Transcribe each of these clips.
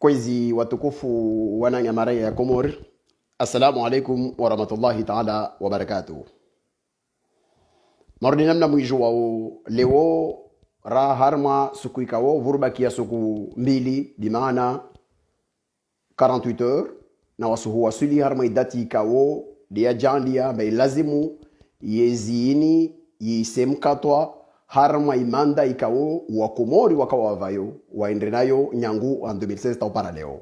Kwezi watukufu wananyamara ya Komor, assalamu alaikum wa rahmatullahi ta'ala wa barakatuh. Marudi namna mwisho wao leo ra harma suku ikawo vurbakia suku mbili bimaana 48 heures na wasuhu wasuli harma idati ikawo dia jandia bai lazimu yeziini yisemkatwa harma imanda ikawo wa Komori wakawa vayo waende nayo nyangu en 2016 tau paraleo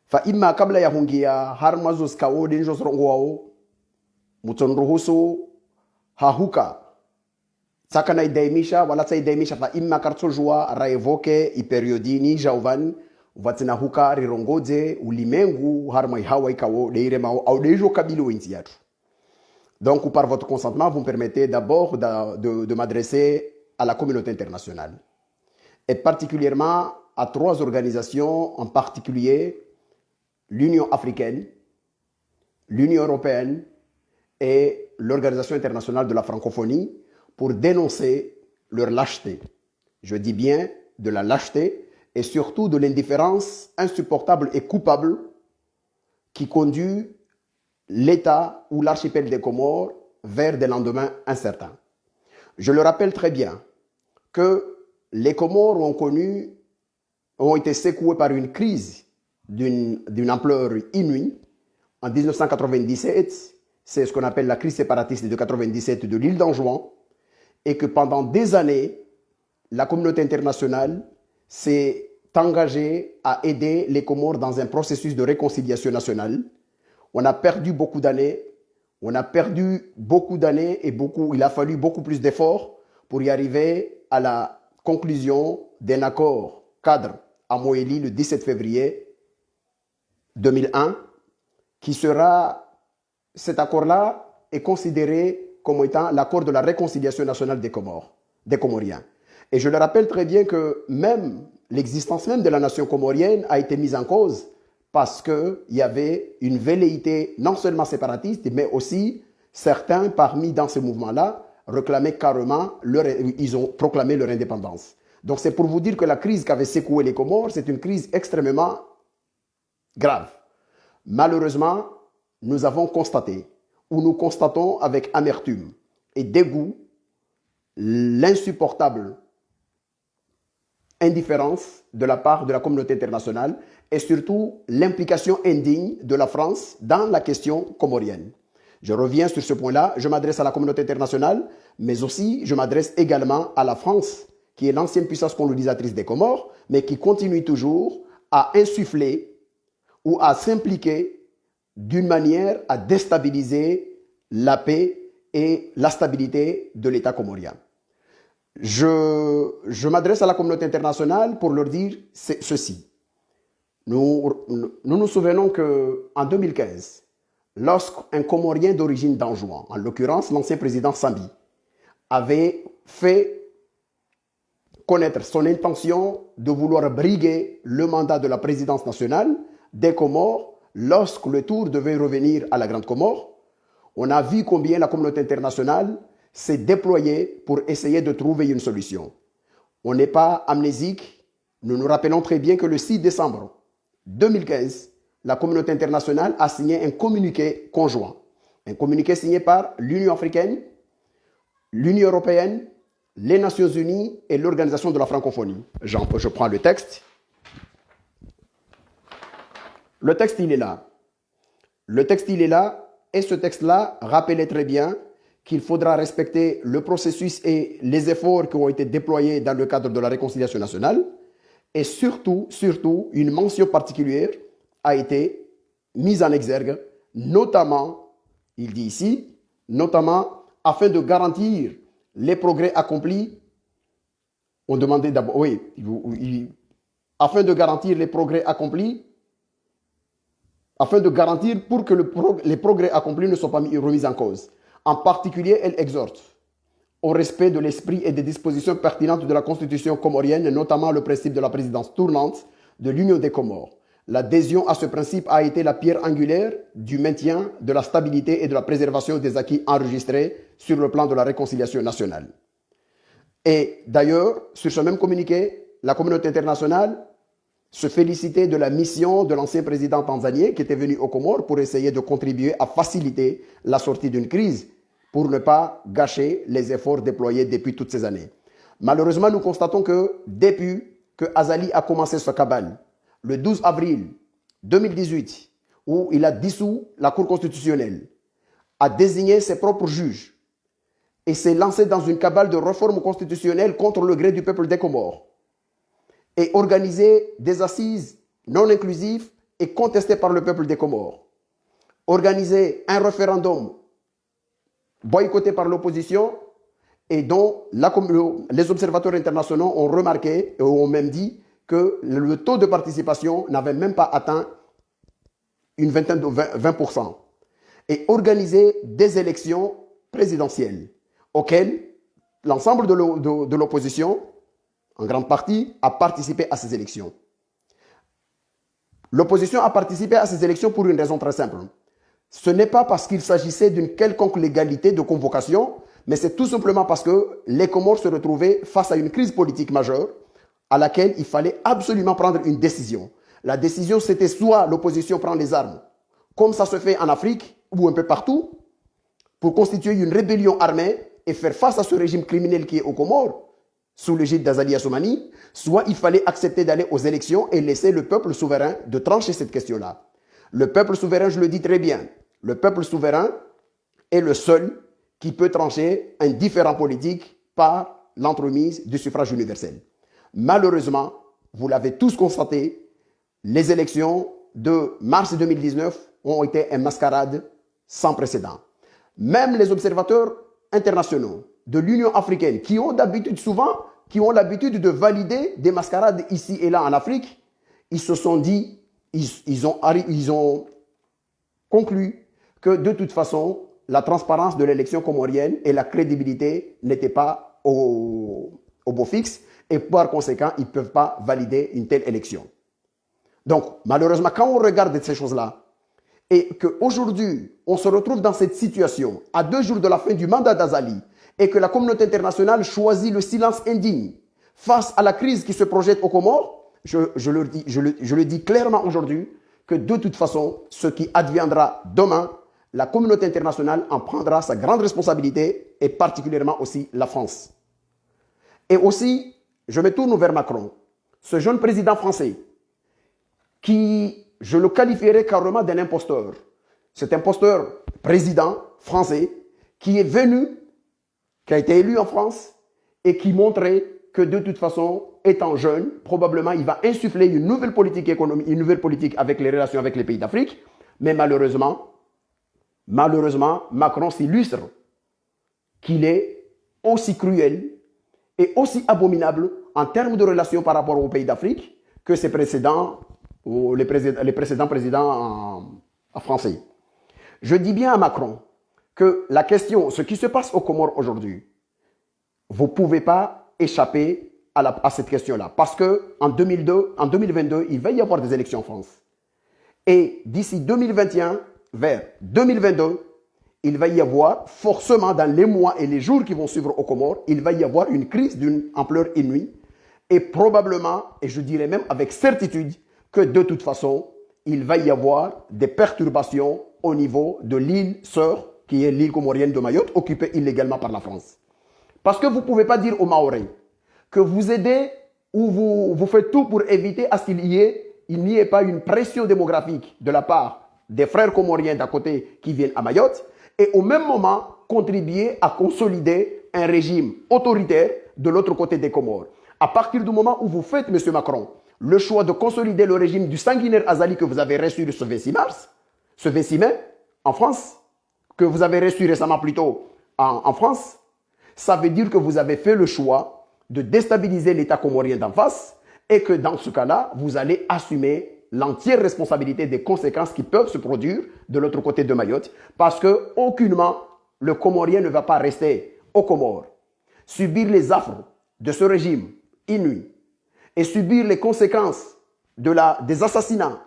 fa imma kabla ya hungia harma zoskawo denjo sorongo wao mutonruhusu hahuka saka na idaimisha wala sa idaimisha fa imma kartsojua raevoke iperiodini jauvan vatina huka rirongoze ulimengu harma hawa ikawo deire mao au dejo kabilo inti yatu. Donc, par votre consentement, vous me permettez d'abord de m'adresser à la communauté internationale et particulièrement à 3 organisations, en particulier l'Union africaine, l'Union européenne et l'Organisation internationale de la francophonie pour dénoncer leur lâcheté. Je dis bien de la lâcheté et surtout de l'indifférence insupportable et coupable qui conduit l'État ou l'archipel des Comores vers des lendemains incertains. Je le rappelle très bien que les Comores ont été secoués par une crise d'une ampleur inouïe. En 1997, c'est ce qu'on appelle la crise séparatiste de 97 de l'île d'Anjouan, et que pendant des années, la communauté internationale s'est engagée à aider les Comores dans un processus de réconciliation nationale. On a perdu beaucoup d'années, il a fallu beaucoup plus d'efforts pour y arriver à la conclusion d'un accord cadre à Moélie le 17 février 2001, cet accord-là est considéré comme étant l'accord de la réconciliation nationale des Comoriens. Et je le rappelle très bien que même l'existence même de la nation comorienne a été mise en cause parce qu'il y avait une velléité non seulement séparatiste, mais aussi certains parmi dans ce mouvement-là réclamaient carrément, ils ont proclamé leur indépendance. Donc c'est pour vous dire que la crise qu'avait secoué les Comores, c'est une crise extrêmement grave. Malheureusement, nous constatons avec amertume et dégoût l'insupportable indifférence de la part de la communauté internationale et surtout l'implication indigne de la France dans la question comorienne. Je reviens sur ce point-là, je m'adresse à la communauté internationale, mais aussi je m'adresse également à la France, qui est l'ancienne puissance colonisatrice des Comores, mais qui continue toujours à insuffler ou à s'impliquer d'une manière à déstabiliser la paix et la stabilité de l'État comorien. Je m'adresse à la communauté internationale pour leur dire ceci. Nous souvenons qu'en 2015, lorsqu'un Comorien d'origine d'Anjouan, en l'occurrence l'ancien président Sambi, avait fait connaître son intention de vouloir briguer le mandat de la présidence nationale des Comores lorsque le tour devait revenir à la Grande Comore, on a vu combien la communauté internationale s'est déployée pour essayer de trouver une solution. On n'est pas amnésique. Nous nous rappelons très bien que le 6 décembre 2015, la communauté internationale a signé un communiqué conjoint. Un communiqué signé par l'Union africaine, l'Union européenne, les Nations unies et l'Organisation de la francophonie. Je prends le texte. Le texte, il est là. Et ce texte-là rappelait très bien qu'il faudra respecter le processus et les efforts qui ont été déployés dans le cadre de la réconciliation nationale. Et surtout, une mention particulière a été mise en exergue, notamment, il dit ici, notamment afin de garantir les progrès accomplis. On demandait d'abord, afin de garantir les progrès accomplis, afin de garantir pour que les progrès accomplis ne soient pas remis en cause. En particulier, elle exhorte au respect de l'esprit et des dispositions pertinentes de la Constitution comorienne, notamment le principe de la présidence tournante de l'Union des Comores. L'adhésion à ce principe a été la pierre angulaire du maintien de la stabilité et de la préservation des acquis enregistrés sur le plan de la réconciliation nationale. Et d'ailleurs, sur ce même communiqué, la communauté internationale se féliciter de la mission de l'ancien président tanzanien qui était venu aux Comores pour essayer de contribuer à faciliter la sortie d'une crise pour ne pas gâcher les efforts déployés depuis toutes ces années. Malheureusement, nous constatons que depuis que Azali a commencé ce cabale, le 12 avril 2018, où il a dissous la Cour constitutionnelle, a désigné ses propres juges et s'est lancé dans une cabale de réforme constitutionnelle contre le gré du peuple des Comores et organisé des assises non inclusives et contestées par le peuple des Comores, organisé un référendum boycotté par l'opposition et dont les observateurs internationaux ont remarqué et ont même dit que le taux de participation n'avait même pas atteint une vingtaine de 20%, et organiser des élections présidentielles auxquelles l'ensemble de l'opposition, en grande partie, a participé à ces élections. L'opposition a participé à ces élections pour une raison très simple. Ce n'est pas parce qu'il s'agissait d'une quelconque légalité de convocation, mais c'est tout simplement parce que les Comores se retrouvaient face à une crise politique majeure à laquelle il fallait absolument prendre une décision. La décision, c'était soit l'opposition prend les armes, comme ça se fait en Afrique ou un peu partout, pour constituer une rébellion armée et faire face à ce régime criminel qui est aux Comores, sous l'égide d'Azali Assoumani, soit il fallait accepter d'aller aux élections et laisser le peuple souverain de trancher cette question-là. Le peuple souverain, je le dis très bien, le peuple souverain est le seul qui peut trancher un différend politique par l'entremise du suffrage universel. Malheureusement, vous l'avez tous constaté, les élections de mars 2019 ont été une mascarade sans précédent. Même les observateurs internationaux de l'Union africaine, qui ont d'habitude souvent, qui ont l'habitude de valider des mascarades ici et là en Afrique, ils se sont dit, ils ont conclu que de toute façon, la transparence de l'élection comorienne et la crédibilité n'étaient pas au beau fixe et par conséquent, ils ne peuvent pas valider une telle élection. Donc, malheureusement, quand on regarde ces choses-là et qu'aujourd'hui, on se retrouve dans cette situation à 2 jours de la fin du mandat d'Azali et que la communauté internationale choisit le silence indigne face à la crise qui se projette aux Comores, je le dis clairement aujourd'hui que de toute façon, ce qui adviendra demain, la communauté internationale en prendra sa grande responsabilité et particulièrement aussi la France. Et aussi, je me tourne vers Macron, ce jeune président français qui, je le qualifierais carrément d'un imposteur. Cet imposteur président français qui est venu, qui a été élu en France et qui montrait que de toute façon, étant jeune, probablement il va insuffler une nouvelle politique économique, une nouvelle politique avec les relations avec les pays d'Afrique. Mais malheureusement, Macron s'illustre qu'il est aussi cruel et aussi abominable en termes de relations par rapport aux pays d'Afrique que ses précédents, les précédents présidents français. Je dis bien à Macron que la question, ce qui se passe aux Comores aujourd'hui, vous ne pouvez pas échapper à cette question-là. Parce qu'en 2022, il va y avoir des élections en France. Et d'ici 2021, vers 2022, il va y avoir forcément dans les mois et les jours qui vont suivre aux Comores, il va y avoir une crise d'une ampleur inouïe. Et probablement, et je dirais même avec certitude, que de toute façon, il va y avoir des perturbations au niveau de l'île sœur, qui est l'île comorienne de Mayotte, occupée illégalement par la France. Parce que vous ne pouvez pas dire aux Mahorais que vous aidez ou vous faites tout pour éviter à ce qu'il n'y ait pas une pression démographique de la part des frères comoriens d'à côté qui viennent à Mayotte et au même moment contribuer à consolider un régime autoritaire de l'autre côté des Comores. À partir du moment où vous faites, M. Macron, le choix de consolider le régime du sanguinaire Azali que vous avez reçu ce 26 mai, en France, que vous avez reçu récemment plutôt en France, ça veut dire que vous avez fait le choix de déstabiliser l'État comorien d'en face et que dans ce cas-là, vous allez assumer l'entière responsabilité des conséquences qui peuvent se produire de l'autre côté de Mayotte parce que aucunement le Comorien ne va pas rester aux Comores, subir les affres de ce régime inouï et subir les conséquences des assassinats,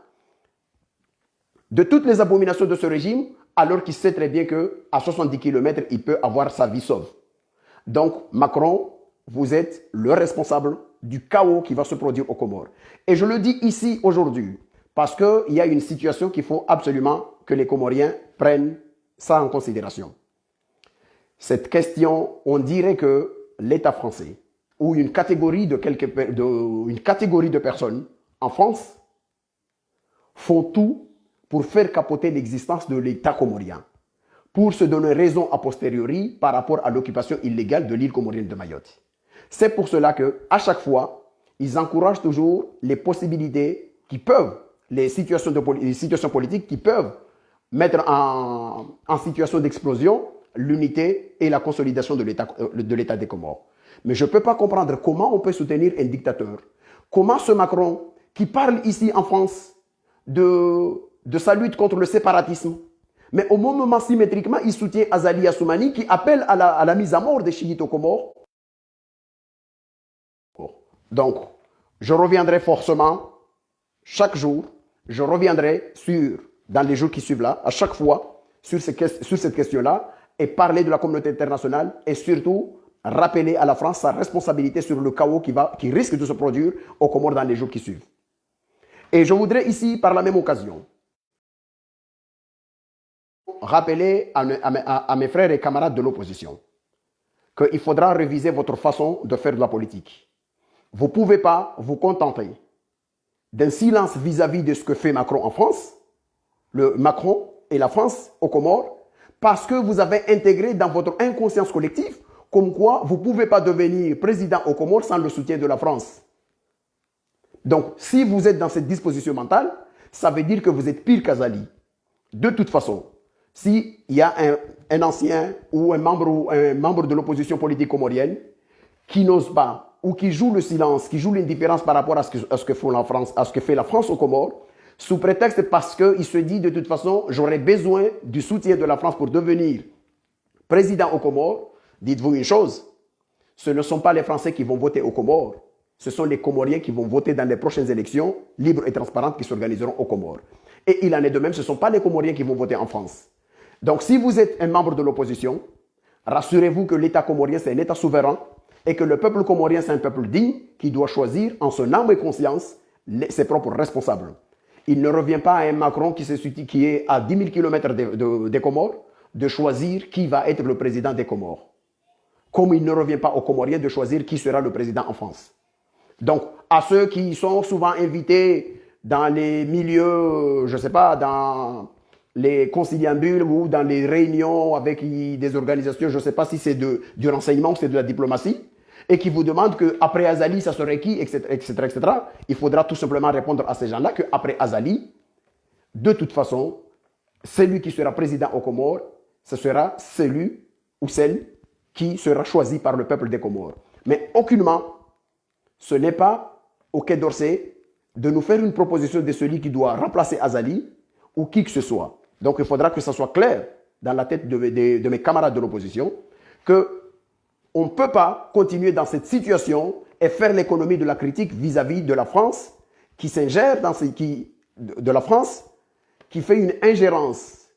de toutes les abominations de ce régime alors qu'il sait très bien qu'à 70 km, il peut avoir sa vie sauve. Donc, Macron, vous êtes le responsable du chaos qui va se produire aux Comores. Et je le dis ici aujourd'hui, parce qu'il y a une situation qu'il faut absolument que les Comoriens prennent ça en considération. Cette question, on dirait que l'État français, ou une catégorie de personnes en France, font tout pour faire capoter l'existence de l'État comorien, pour se donner raison a posteriori par rapport à l'occupation illégale de l'île comorienne de Mayotte. C'est pour cela qu'à chaque fois, ils encouragent toujours les possibilités qui peuvent, les situations politiques qui peuvent mettre en situation d'explosion l'unité et la consolidation de l'État des Comores. Mais je ne peux pas comprendre comment on peut soutenir un dictateur. Comment ce Macron, qui parle ici en France de sa lutte contre le séparatisme, mais au moment symétriquement, il soutient Azali Assoumani qui appelle à la mise à mort des chiites aux Comores. Donc, je reviendrai forcément, chaque jour, je reviendrai dans les jours qui suivent là, à chaque fois, sur cette question-là, et parler de la communauté internationale, et surtout, rappeler à la France sa responsabilité sur le chaos qui risque de se produire aux Comores dans les jours qui suivent. Et je voudrais ici, par la même occasion, rappeler à mes frères et camarades de l'opposition qu'il faudra réviser votre façon de faire de la politique. Vous ne pouvez pas vous contenter d'un silence vis-à-vis de ce que fait Macron en France, le Macron et la France aux Comores, parce que vous avez intégré dans votre inconscience collective comme quoi vous ne pouvez pas devenir président aux Comores sans le soutien de la France. Donc, si vous êtes dans cette disposition mentale, ça veut dire que vous êtes pire qu'Azali. De toute façon, s'il y a un ancien ou un membre de l'opposition politique comorienne qui n'ose pas ou qui joue le silence, qui joue l'indifférence par rapport à ce que fait la France aux Comores, sous prétexte parce qu'il se dit de toute façon, j'aurai besoin du soutien de la France pour devenir président aux Comores, dites-vous une chose, ce ne sont pas les Français qui vont voter aux Comores, ce sont les Comoriens qui vont voter dans les prochaines élections libres et transparentes qui s'organiseront aux Comores. Et il en est de même, ce ne sont pas les Comoriens qui vont voter en France. Donc si vous êtes un membre de l'opposition, rassurez-vous que l'État comorien, c'est un État souverain et que le peuple comorien, c'est un peuple digne qui doit choisir en son âme et conscience ses propres responsables. Il ne revient pas à un Macron qui est à 10 000 km des Comores de choisir qui va être le président des Comores. Comme il ne revient pas aux Comoriens de choisir qui sera le président en France. Donc, à ceux qui sont souvent invités dans les milieux, je ne sais pas, dans les conciliabules ou dans les réunions avec des organisations, je ne sais pas si c'est du renseignement ou c'est de la diplomatie, et qui vous demandent qu'après Azali, ça serait qui, etc., etc., il faudra tout simplement répondre à ces gens-là qu'après Azali, de toute façon, celui qui sera président aux Comores, ce sera celui ou celle qui sera choisi par le peuple des Comores. Mais aucunement, ce n'est pas au Quai d'Orsay de nous faire une proposition de celui qui doit remplacer Azali ou qui que ce soit. Donc il faudra que ça soit clair dans la tête de mes camarades de l'opposition qu'on ne peut pas continuer dans cette situation et faire l'économie de la critique vis-à-vis de la France qui s'ingère dans de la France qui fait une ingérence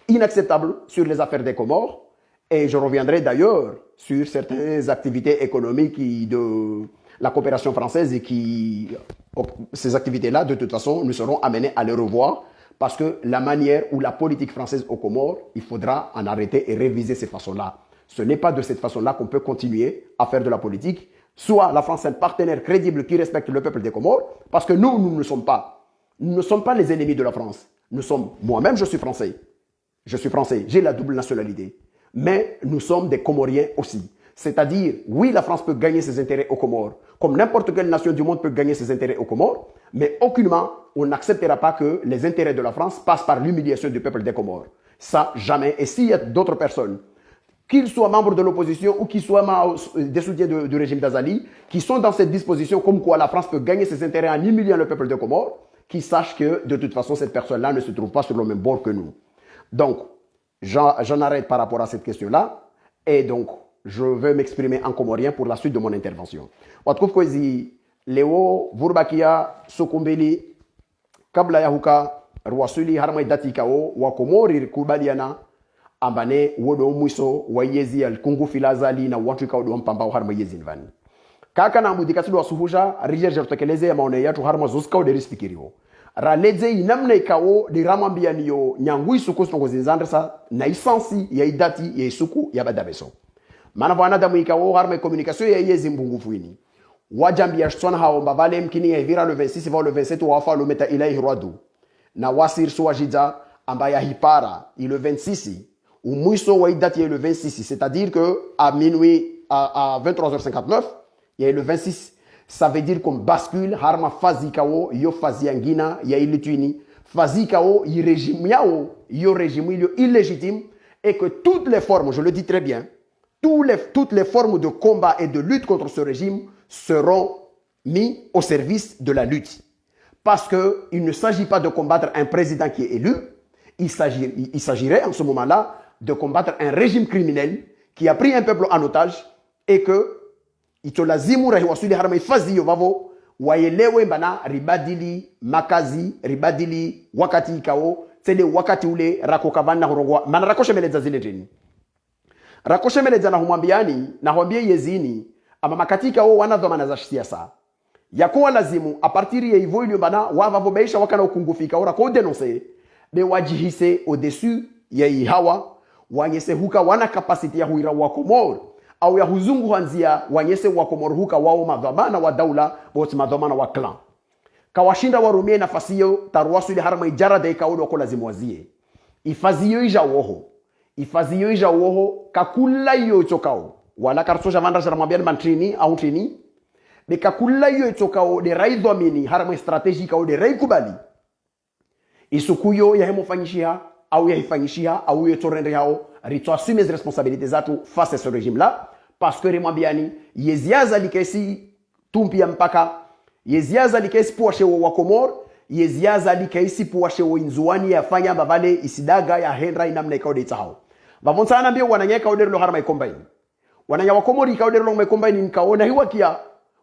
inacceptable sur les affaires des Comores. Et je reviendrai d'ailleurs sur certaines activités économiques de la coopération française et ces activités-là, de toute façon, nous serons amenés à les revoir parce que la manière ou la politique française aux Comores, il faudra en arrêter et réviser ces façons-là. Ce n'est pas de cette façon-là qu'on peut continuer à faire de la politique. Soit la France est un partenaire crédible qui respecte le peuple des Comores, parce que nous ne sommes pas. Nous ne sommes pas les ennemis de la France. Moi-même, je suis français. Je suis français, j'ai la double nationalité. Mais nous sommes des Comoriens aussi. C'est-à-dire, oui, la France peut gagner ses intérêts aux Comores, comme n'importe quelle nation du monde peut gagner ses intérêts aux Comores, mais aucunement, on n'acceptera pas que les intérêts de la France passent par l'humiliation du peuple des Comores. Ça, jamais. Et s'il y a d'autres personnes, qu'ils soient membres de l'opposition ou qu'ils soient des soutiens du régime d'Azali, qui sont dans cette disposition comme quoi la France peut gagner ses intérêts en humiliant le peuple des Comores, qu'ils sachent que, de toute façon, cette personne-là ne se trouve pas sur le même bord que nous. Donc, j'en arrête par rapport à cette question-là. Et donc, je vais m'exprimer en comorien pour la suite de mon intervention. Watkouf Kwezi, Léo, Vourbakia, Sokombeli, Kabla Yahuka, Rwasuli, Harmay Datikao, Wakomori, Kubaliana, ambane wodo mwiso wa yezi alkungu filazali na watu ikao mpambao harma yezi nvani kaka na mudikasido wa suhuja rije jertekeleze ya maone yatu harma zoskao de rispikirio raleze inamna ikao de ramambia niyo nyangui suku songo zinzandresa na isansi ya idati ya isuku ya badabeso mana vanadamu ikao harma communication ya yezi mbungufuini wajambia shtsona hao mbavale mkini ya vira le 26 va le 27 wafa lo meta ilahi rwadu na wasir suwajida ambaya hipara le 26 ou mouisso wa date le 26 c'est-à-dire que à minuit à 23h59 il y a le 26 ça veut dire qu'on bascule harma fazi kao yo fazi angina ya ilituini fazi kao y régime yao yo régime illégitime et que toutes les formes je le dis très bien toutes les formes de combat et de lutte contre ce régime seront mis au service de la lutte parce que il ne s'agit pas de combattre un président qui est élu il s'agirait en ce moment-là de combattre un régime criminel qui a pris un peuple en otage et que itolazimu rahiwasuli harama ifazi yo vavo waelewe mbana ribadili makazi ribadili wakati ikao tele wakati ule rakokavana horongwa mana rakoshemeleza zile jeni rakoshemeleza na humwambiani na huambie yezini ama makatika o wanadhamana za siasa yakuwa lazimu a partir ya hivyo ile mbana wavavo beisha wakana ukungufika ora ko denoncer be wajihise au-dessus ya ihawa wanyese huka wana capacity ya huira wa Komor au ya huzungu hanzia wanyese wa Komor huka wao madhamana wa daula bot madhamana wa clan kawashinda warumie nafasi hiyo tarwasu ile harama ijara de kaudo kwa lazimu wazie ifaziyo ija woho kakula hiyo chokao wala kartosha vanda jara mwambia mantrini au trini be kakula hiyo chokao de raidho amini harama strategique au de raikubali isukuyo ya hemofanyishia au yaifanyishia au yetorende yao ritwa assume les responsabilités zatu face à ce régime là parce que remwambiani yeziaza likesi tumpia mpaka yeziaza likesi puashe wa Komor yeziaza likesi puashe wa inzuani yafanya bavale isidaga ya hendra inamna ikaude itahao vavonsa na mbio wananyeka odero harma ikombaini wananya wa Komor ikaude lo ikombaini nkaona hiwakia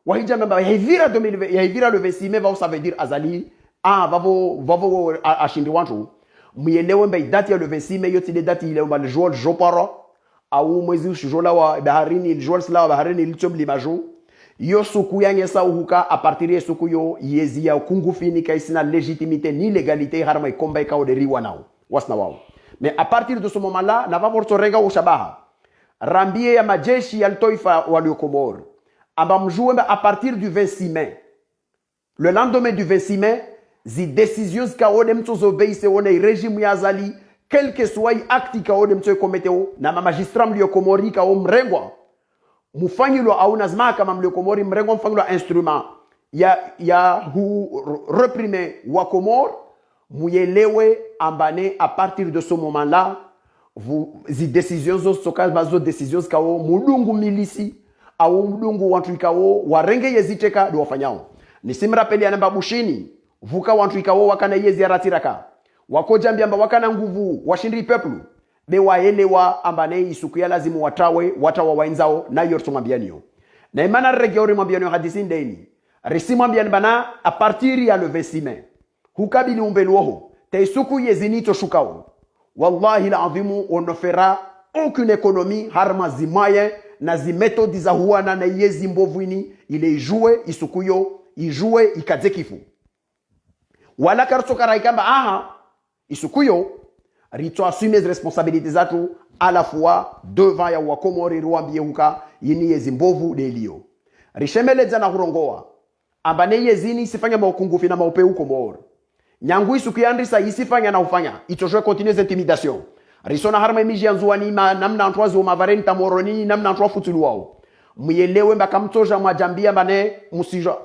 wahija mamba ya hivira le 26 mai va ça veut dire azali vavo ashindi wantu muyelewe mba date ya le 26 mai yote date ile mba le jour jopara au mwezi ushola wa baharini le jour sala wa baharini litomli majo yo suku yangesa uhuka a partir ya suku yo yezi ya kungufini kaisina légitimité ni légalité harma ikomba ikao de riwa nao wasna wao mais à partir de ce moment là na vavo renga ushabaha rambie ya majeshi ya toifa wa Komor amba mjue à partir du 26 mai le lendemain du 26 mai zi décisions kaone mtozo beise wona régime ya zali quel que soit acte kaone mtozo kometeo na magistrat mlio Komori kao mrengwa mufanyilo au nazma kama mlio Komori mrengwa mfanyilo instrument ya reprimer wa Komor muyelewe ambane à partir de ce moment là vous zi décisions zo soka bazo décisions kao mudungu milisi au mudungu wantu kao warenge yeziteka do wafanyao nisimrapeli anamba bushini vuka wantu ikawo wakana yezi aratiraka wakoja mbiamba wakana nguvu washindi peplu be waelewa ambane isuku ya lazimu watawa wainzao na yorto mambianio na imana regeori mambianio hadisi ndeni resi mambiani bana a partir ya le 26 mai hukabili umbeluoho te isuku yezini to shukao wallahi l'azim on ne fera aucune économie harma zimaye na zimetodi za huana na yezi mbovuini ile ijue isukuyo ijue ikazekifu wala kartoka raikamba isukuyo rito assume les responsabilités zatu à la fois devant ya wakomori ruambie huka yini yezimbovu delio rishemeleza na hurongoa ambane yezini sifanya maukungufi na maupeu Komor nyangu isuku yandrisa isifanya na ufanya itojwe continuer intimidation risona harma miji anzuani namna antwazo mavareni tamoroni namna antwa futuluwao muyelewe mbakamtoja mwajambia bane musija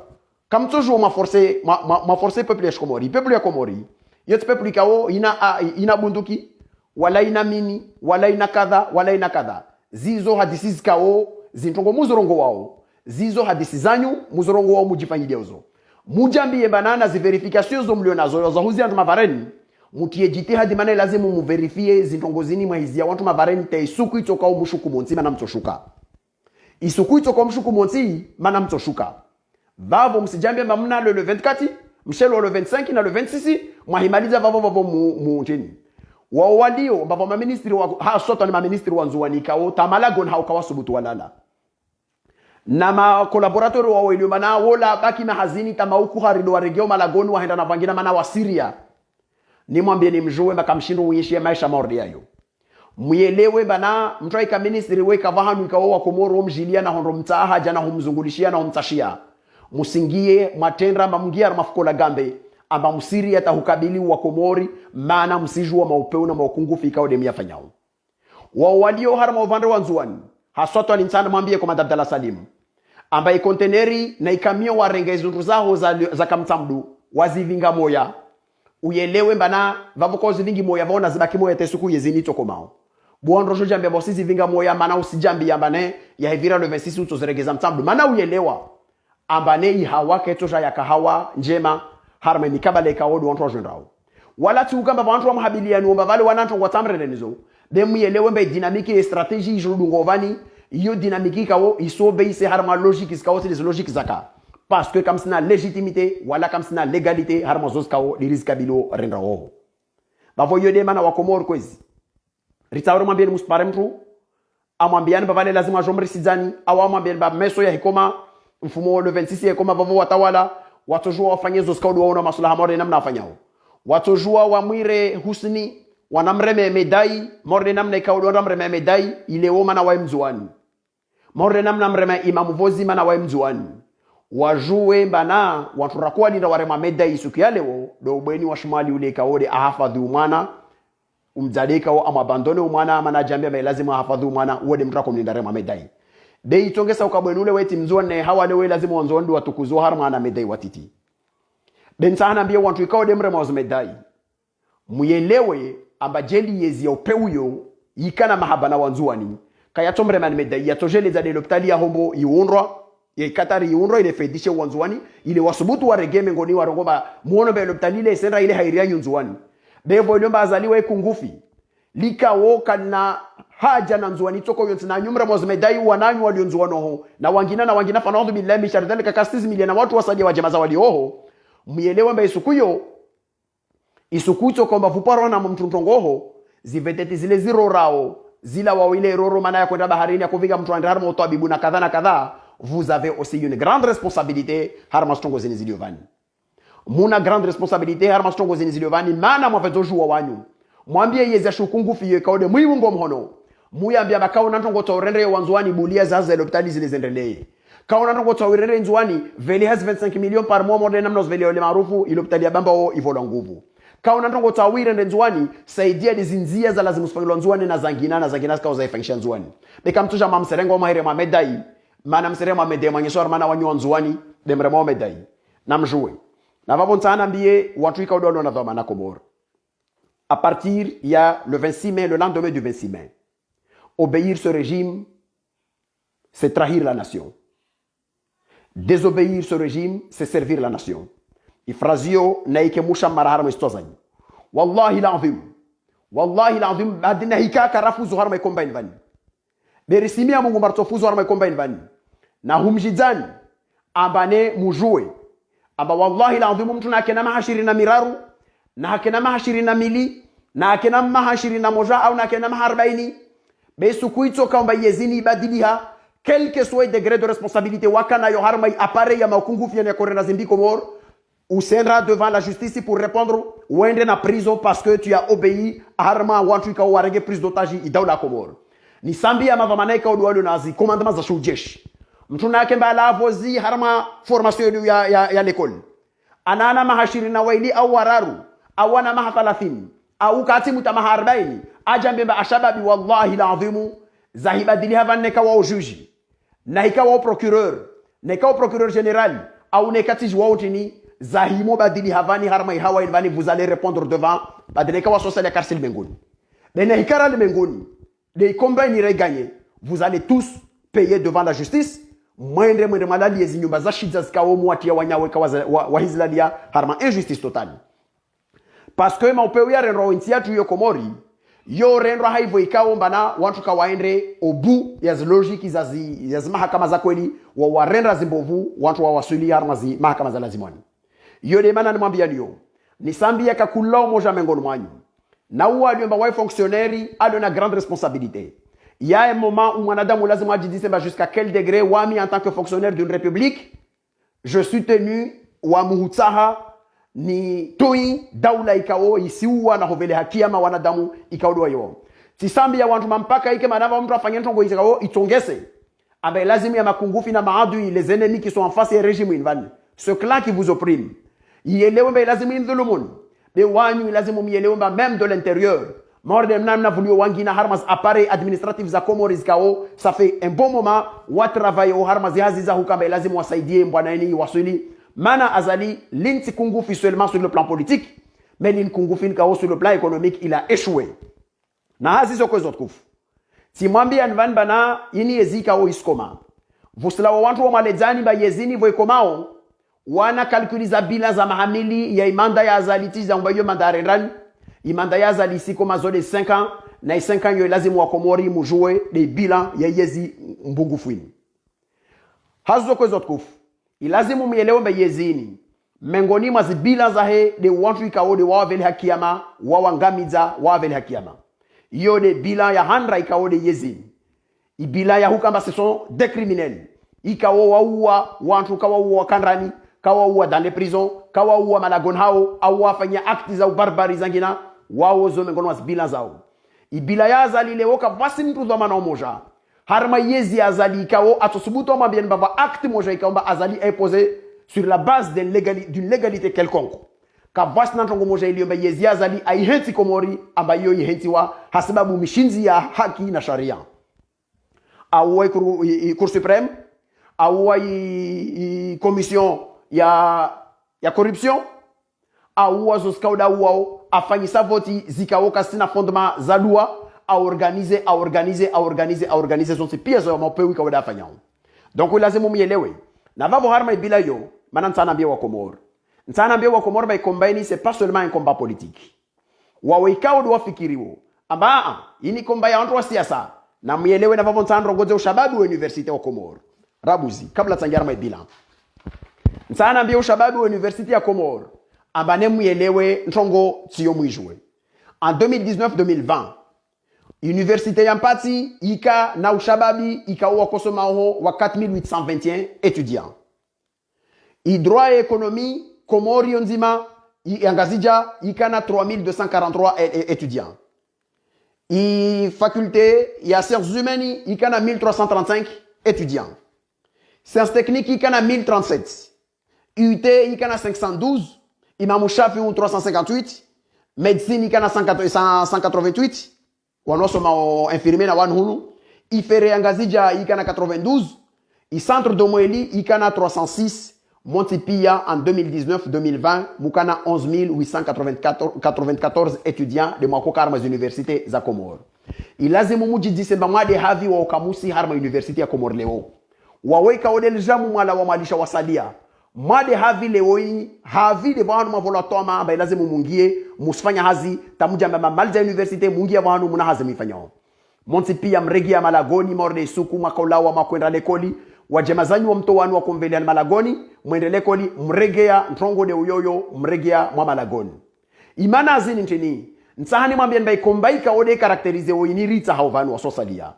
comme toujours ma forcé peuple ya Komori peuple ya Komori yote peuple kao ina bunduki wala ina mini wala ina kadha zizo hadisi kao zintongo muzorongo wao zizo hadisi zanyu muzorongo wao mujifanyilia uzo mujambie banana zi verifications zo mlio nazo za huzi antu mavareni mutie jitihadi maana lazima muverifie zintongo zini mwahizia watu mavareni te isuku itokao mushuku monsi mana mtoshuka isuku itokao mushuku monsi mana mtoshuka vavo msijambia mamna le 24 mshelo le 25 na le 26 mwahimaliza vavo mu njeni wao walio ambao maministri wa hasota ni maministri wa nzuani kao tamalagon haukawa subutu walala na ma collaborateur wao ilio mana wola baki mahazini tamauku harido wa regio malagon waenda na vangina mana wa Syria ni mwambie ni mjue mpaka mshindo uishi maisha maordi yayo muelewe bana mtwaika ministry weka vahanu ikawa komoro mjilia na hondo mtaha jana humzungulishia na humtashia musingie matendra mamngia mafukola gambe amba msiri atahukabili wa komori maana msijua maupeu na maukungufu ikao demia fanyao wao walio harma uvande wa nzuani haswatu alinsana mwambie kwa Abdallah Salim ambaye konteneri na ikamio warengezi ntuzaho za kamtamdu wazivinga moya uyelewe bana vavoko zivingi moya vaona zibaki moya tesuku yezini tokomao buondro jo jambe bosi zivinga moya mana usijambi yambane ya hivira le 26 utozeregeza mtamdu mana uyelewa ambane ihawa ketosha ya kahawa njema harma mikabale kaodo wantu wajendrao wala tukamba wantu wa mahabiliano omba vale wanantu watamrele nizo demu yelewe mbe dinamiki strategie jodungovani iyo dinamiki kawo isobe ise harma logique iskawo des logiques zaka parce que comme sina légitimité wala comme sina légalité harma zoskawo lirizikabilo rendrao bavo yode mana wa Komoro kwezi ritawro mwambie muspare mtu amwambiani bavale lazima ajomri sizani au amwambie ba meso ya hikoma mfumo le 26 hikoma bavo watawala watojua wafanye zoskawo waona maslaha morde namna afanyao watojua wamwire husni wanamreme medai morde namna ikawo wanamreme medai ile woma na waimzuani morde namna mreme imamu vozi mana waimzuani wajue bana waturakuwa linda warema medai siku ya leo do bweni wa shimali ule kaode ahafadhu mwana umzadeka wa amabandone umwana ama najambia ba lazima ahafadhu mwana wode mtrako mlinda rema medai dei tongesa ukabweni ule weti mzuane hawa lewe lazima wanzondo watukuzo harma na medai watiti ben sana mbia wantu ikaode mrema wa medai muyelewe amba jeli yezi ya upeuyo yikana mahabana wanzuani kaya tomrema na medai yatojele za de l'hôpital ya hombo iunrwa ya Katari iunro ile fedishe wanzuani ile wasubutu wa regeme ngoni warongoba muono be l'hôpital ile senra ile hairia nyunzuani bevo ilomba azaliwe kungufi lika woka na haja na nzuani toko yonsi na nyumra mozmedai wananyu walionzuano ho na wangina fanadhu billahi sharidhalika kastizi miliona watu wasadia wa jamaza walioho muelewe mba isukucho kwamba vuparo na mtuntongoho ziveteti zile ziro rao zila wawile roro mana ya kwenda baharini ya kuviga mtu andarmo utabibu na kadha vous avez aussi une grande responsabilité harma stongo zeni ziliovani muna grande responsabilité harma stongo zeni ziliovani mana mwafezo juwa wanyu mwambie yeza shukungu fiye kaode mwiungo mhono muyambia bakao nantongo taurendre wanzuani bulia zaza l'hôpital zile zendelee kao nantongo taurendre nzuani veli has 25 millions par mois morde namnos veli ole maarufu l'hôpital ya bamba o ivola nguvu kao nantongo tawire nzuani saidia dizinzia za lazima usifanywa nzuani na zangina kao zaifanyisha nzuani bekamtusha mamserengo mahire mamedai mana mserema medema nyesor mana wanyo nzuani demremo medai namjue na vavontana mbie watu ikaodo na dhoma na Komoro à partir il y a le 26 mai le lendemain du 26 mai obéir ce régime c'est trahir la nation désobéir ce régime c'est servir la nation ifrazio naike musha marahara mistozani wallahi l'azim badina hikaka rafu zuhar mai combine vani berisimia Mungu martofuzo harma combine vani na humjidani ambane mujue amba wallahi l'azim mtu na kena mahashiri na miraru na kena mahashiri na mili na kena mahashiri na moja au na kena maharbaini besu kuito kamba yezini badiliha quel que soit degré de responsabilité wakana yo harma appareil ya makungufu ya korena zimbiko mor usendra devant la justice pour répondre ou ende na prison parce que tu as obéi harma watu ka warege prise d'otage idaula Komoro ni sambia mavamanaika udwalo nazi commandement za shujeshi mtu nake mbala avozi harma formation ya l'école anana mahashiri na waili au wararu au ana maha 30 au katimu tamaha 40 ajambe ba ashababi wallahi l'azim zahibadili havaneka wa juge na ikawa procureur na ikawa procureur général au nekatiji wa utini zahimo badili havani harma hawa ilvani vous allez répondre devant badileka wa social ya carcel mengoni bene hikara le mengoni les combats n'iraient gagner. Vous allez tous payer devant la justice. Mwende malali yezi nyumba za shida zikawo muatia wanyaweka wa hizlalia harma injustice totale. Parce que maupeu ya renro intia tu yo Komori yo renro haivo ikawo mbana watu kawaende obu ya logique ya mahakama za kweli wa warendra zimbovu watu wa wasuli harma zi mahakama za lazimani. Yo de mana nimwambia niyo. Nisambia kakulao moja mengoni mwanyu. na uwa aliomba wai fonctionnaire alo na grande responsabilité. Il y a un moment où mwanadamu lazima ajidise jusqu'à quel degré wami en tant que fonctionnaire d'une république je suis tenu wa muhutsaha ni toi daula ikao isiua na hovele hakiama wanadamu ikaodwa yo. Tisambi ya wantu mampaka ike manava mtu afanye ntongo ikao itongese. Abe lazima ya makungufi na maadui les ennemis qui sont en face du régime invan. Ce clan qui vous opprime. Yelewe mbe lazima indhulumun. Be wanyu lazima myelewe même de l'intérieur. Morde mnamna voulu wangina harmas appareil administratif za Comores kao ça fait un bon moment wa travail au harmas yazi za hukamba lazima wasaidie mbwanaeni wasuli mana azali linti kungufi seulement sur le plan politique mais lin kungufi kao sur le plan économique il a échoué na hazi zo kozo tukufu si mwambi anvan bana yini yezika o iskoma vusla wa wantu wa maledzani ba yezini vo ikomao wana kalkuliza bila za mahamili ya imanda ya azaliti za mbayo mandare ndani imanda ya azali si koma zone 5 ans na 5 ans yo lazima wa Komori mujue de bilan ya yezi mbungufuini hazo kozo tukufu ilazimu mielewe mbe yezini mengoni mazibila zahe de wantu ikao de wawaveli hakiyama wawangamiza wawaveli hakiyama iyo de bilan ya handra ikao de yezini ibila ya hukamba ce sont des criminels ikao waua wantu kawa uwa kanrani kawa uwa dans les prisons kawa uwa malagon hao au wafanya akti za ubarbari zangina wao zo mengono mazibila zao ibila ya azali leo kabasi mtu dhamana umoja harma yezi azali ikao atosubuto mambien baba acte moja ikaomba azali imposé sur la base d'une légalité quelconque kabasi nantongo moja iliomba yezi azali aihenti Komori ambayo ihenti wa hasababu mishinzi ya haki na sharia au Cour suprême au commission ya corruption au wazoskauda wao afanyisa voti zikao kasina fondement za loi a organiser son pièce au pays kwa dafanya. Donc lazima muelewe. Na vavo harma bila yo, maana nsana wa Komoro. Nsana wa Komoro ba combine c'est pas seulement un combat politique. Wawekao do wafikiriwo. Amba ini komba ya watu wa siasa. Na muelewe na vavo nsana ngoze ushababu wa university wa Komoro. Rabuzi kabla tsangarma bila. Nsana ushababu wa university ya Komoro. Amba ne muelewe ntongo tiyo mwijwe. En 2019-2020 Université Yampati, Ika na ushababi, Ika wa kosomao wa 4821 étudiants. I droit et économie, Komori onzima, Yangazija, Ika na 3243 étudiants. I faculté, ya sciences humaines, Ika na 1335 étudiants. Sciences techniques, Ika na 1037. UT, Ika na 512. Imam Shafi 358. Médecine, Ika na 188. Wanosoma infirmier na wanhulu ifere angazija ikana 92 i centre de Moeli ikana 306 Montipia en 2019-2020 mukana 11894 étudiants de mwako karma université za Komoro ilazimu mujidise mbamwade havi wa okamusi harma university ya Komoro leo waweka odel jamu mwala wa malisha wasalia mwade havi leo havi de banu mavola toma amba ilazimu mungie musfanya hazi tamuja mama malja university mungia banu muna hazi mifanyao Montipia mregia Malagoni morde suku makolawa makwenda lekoli wajemazanyi wa mtowanu wa konvelia Malagoni mwende lekoli mregea ntongo de uyoyo mregea mwa Malagoni imana azini ntini nsahani mwambia mbai kombaika ode karakterize o inirita hauvanu wa sosalia.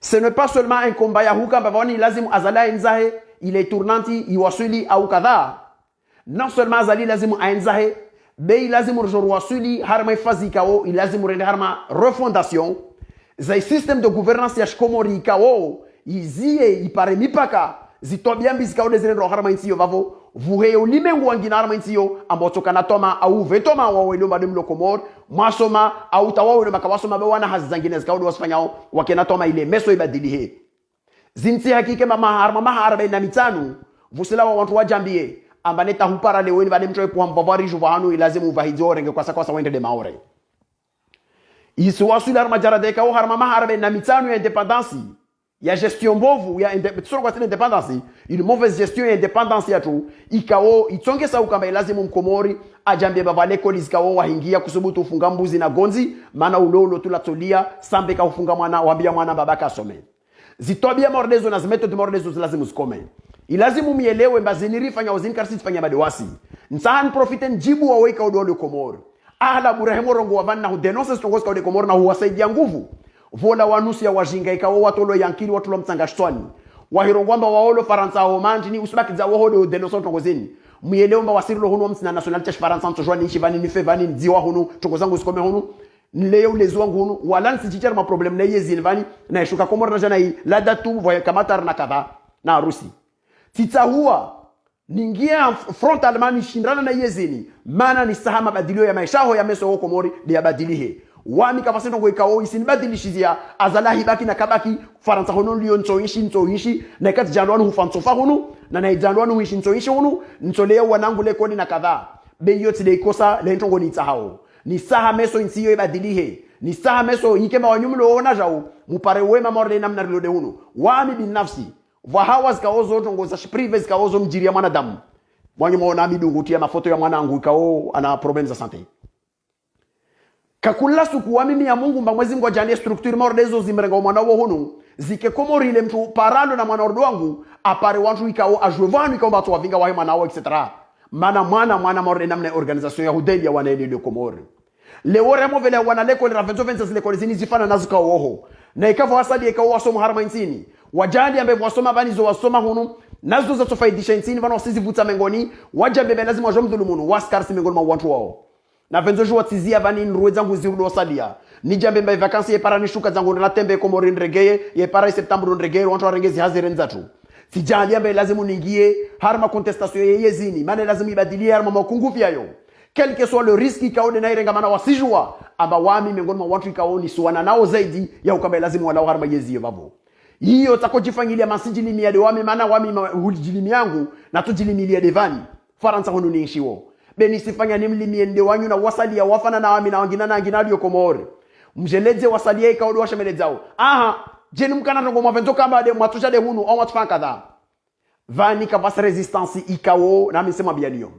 Ce n'est pas seulement un combat ya huka mbavani lazimu azala enzahe ile tournanti iwasuli au kadha. Non seulement azali lazimu aenzahe bei lazimu rjorwasuli harma fazi kao ilazimu rende harma refondation za système de gouvernance ya Komori kao izie ipare mipaka zitobiambi zikao dezerendo harma intiyo vavo vuhe ulimengu wangina harma intiyo ambotoka na toma au vetoma wa welo mademlo Komor masoma au tawawe makawasoma bewana hazangine zikao wasfanyao wakena toma ile meso ibadilihe zinti hakike mama harma na mitanu vusela wa watu wajambie ambaneta hupara leweni bade mtoe kwa mbavari juvanu ilazimu vahijore nge kwa wende de maore isu wasuli harma jarade ka harma na mitanu ya independance ya gestion mbovu ya independance une mauvaise gestion ya independance ya tu ikao itonge ukamba ilazimu mkomori ajambie bavale kolis kao wahingia kusubutu ufunga mbuzi na gonzi maana ulolo tulatolia sambe ka ufunga mwana wambia mwana babaka asome zitobia mordezo na zimetode mordezo lazimu zikome ilazimu mielewe mbaziniri fanya uzini karisi fanya badewasi nsahan profite njibu wa weka udolo Komoro ahla burahemo rongo wavanna hu denonce stongozi kwa Komoro na huwasaidia nguvu vola wanusi ya wajinga ikawa watolo yankili watulo mtsangashitwani wahirongwamba waolo faransa ho manjini usibaki za woholo denonce tongozeni muyeleomba wasirilo hunu mtsina nationalite faransa ntojwani nchivani nifevani ndziwa hunu tongozangu sikome hunu nleo lezo wangu hunu wala nsichichara ma problem na yezini vani na ishuka Komoro na jana hii la datu voya kamatar na kadha na Rusi titahua ningia frontalement nishindana na yezini mana ni saha mabadilio ya maisha ho ya meso ho Komori de yabadilihe wami kapasendo ngo ikao isinibadilishizia azalahi baki na kabaki faransa hono liyo ntoishi na kati jandwanu hufansofa hunu na jandwanu huishi ntoishi hunu ntolea wanangu lekoni na kadha be yote de ikosa le ntongo ni tsahao ni saha meso insiyo ibadilihe ni saha meso yikema wanyumulo ona jao mupare wema morde namna rilode hunu wami binafsi vahawa zikaozo tongo za prive zikaozo mjiri ya mwanadamu mwanyi mwona midungutia mafoto ya mwanangu ikao ana problem za sante kakula suku wa mimi ya Mungu mba mwezi ngojani structure mordezo zimrenga mwana wo hunu zike Komori ile mtu parando na mwana ordo wangu apare wantu ikao ajwevanu ikao batu wavinga wa mwana wo etc. Mwana morde namna organisation ya hudeli ya wanaeli de Komori leo remo vile wana leko le ravenzo venza zile kolezini zifana nazuka oho na ikava wasadi ikao wasomo harma insini wajandi ambe wasoma bani zo wasoma hunu nazo za tofaidisha insini vano sisi vuta mengoni wajambe lazima wajomdhulu munu waskarsi mengoni ma watu wao na venzo jua tizia vani nruwe zangu zirudo sadia ni jambe mba vakansi ye para nishuka zangu na tembe Komori nregeye ye para septembre nregeye wantu warengezi hazirenza tu sijali ambe lazima ningie harma contestation ye yezini maana lazima ibadilie harma makungufi yayo quel que soit le risque ikaone na irenga mana wasijua amba wami miongoni mwa watu ikaoni suwana nao zaidi ya ukamba lazima wala harma yeziye babo hiyo takojifangilia masijili miade wami maana wami hulijilimi yangu na tujilimilia devani faransa hunu niishiwo beni sifanya nimlimie nde wanyu na wasalia wafana na wami na wangina na ngina dio Komori mjeleze wasalia ikaodo washemelezao aha jeni mkana rongo mwavenzo kamba de mwatusha de hunu au mwatufan kadha vani kavasa resistance ikao na misema bianio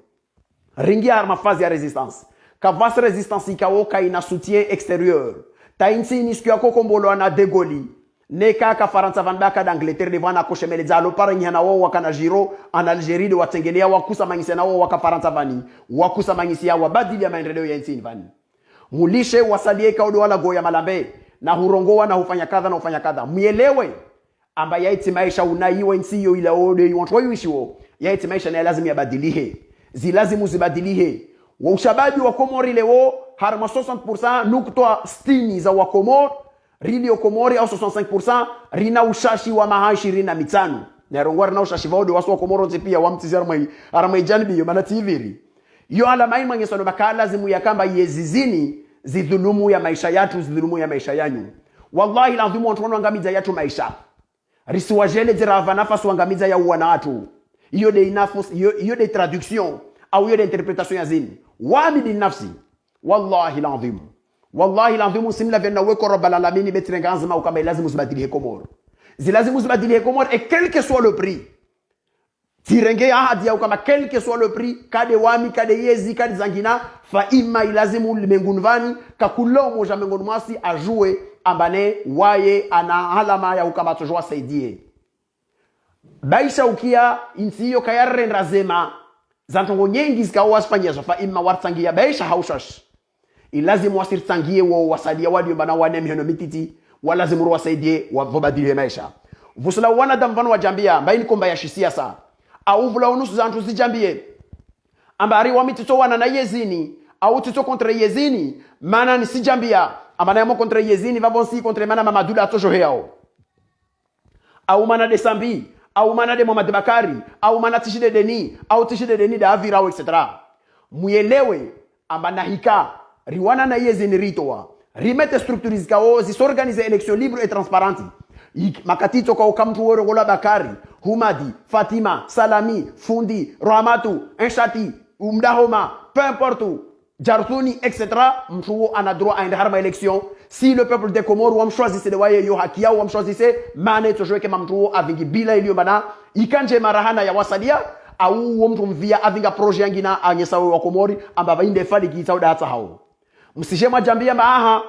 ringia arma fazi ya resistance kavasa resistance ikao kaina soutien extérieur ta insi nisku yako kombolo na degoli neka ka faransa vandaka d'Angleterre devana ko shemeleza lo parengi na wao wakana jiro en Algérie de watengelea wakusa mangisi na wao waka faransa vani wakusa mangisi ya wabadili ya maendeleo ya nchini vani mulishe wasalie kaudo wala goya malambe na hurongoa na hufanya kadha na hufanya kadha muelewe amba yaiti maisha unaiwa nsiyo ila ode you want to wishiwo yaiti maisha na lazima yabadilihe zilazimu zibadilihe wa ushabaji wa Komori leo harma 60% nuktoa 60 za wa Komori rili o Komori au 65% rina ushashi wa maha 25 na rongwa rina ushashi vaude wasu wa Komoro pia wamtizi aramai janibi yo mana tiviri yo ala mai mangesano baka lazimu ya kamba yezizini zidhulumu ya maisha yatu zidhulumu ya maisha yanyu wallahi lazima watu wangamiza yatu maisha risi wajele zirava nafasi wangamiza ya uwana watu iyo de inafus iyo de traduction au iyo de interpretation ya zini wami binafsi wallahi lazima simla vena weko rabbal alamin betrenga azma ukamba lazima usibadilie Komoro zilazimu usibadilie Komoro et quel que soit le prix tirenge ahadi ya ukamba quel que soit le prix kade wami kade yezi kade zangina fa imma ilazimu limengunvani kakulo moja mengoni mwasi ajue ambane waye ana alama ya ukamba tojwa saidie baisha ukia insiyo kayarren razema zantongo nyengi zikawa Spania fa imma wartangia baisha haushash ilazimu wasirtangie wao wasadia wadi mbana wane miheno mititi walazimu wasaidie wabadilie maisha vusula wana damvano wajambia mbaini komba ya siasa au vula unusu zantu zijambie ambari wamitito wana na yezini au tito contre yezini mana ni sijambia amana yamo contre yezini vavonsi contre mana Mamadou atojo heao au mana de Sambi au mana de Mohamed Bakari au mana Tishide Deni au Tishide Deni da Avirao etc. Muelewe amana hika riwana na yezini ritoa rimete structures kao zisorganize election libre et transparente makatito kwa ukamtu woro gola Bakari Humadi Fatima Salami Fundi Rahmatu Enshati Umdahoma peu importe où Jartuni etc. mtu ana droit à une harma élection si le peuple des Comores wam choisissait de waye yo hakia wam choisissait mane to jouer mtu avingi bila iliyo bana ikanje marahana ya wasadia au mtu mvia avinga projet yangina anyesawe wa Komori amba inde fali kitauda hata hao msijema jambia maaha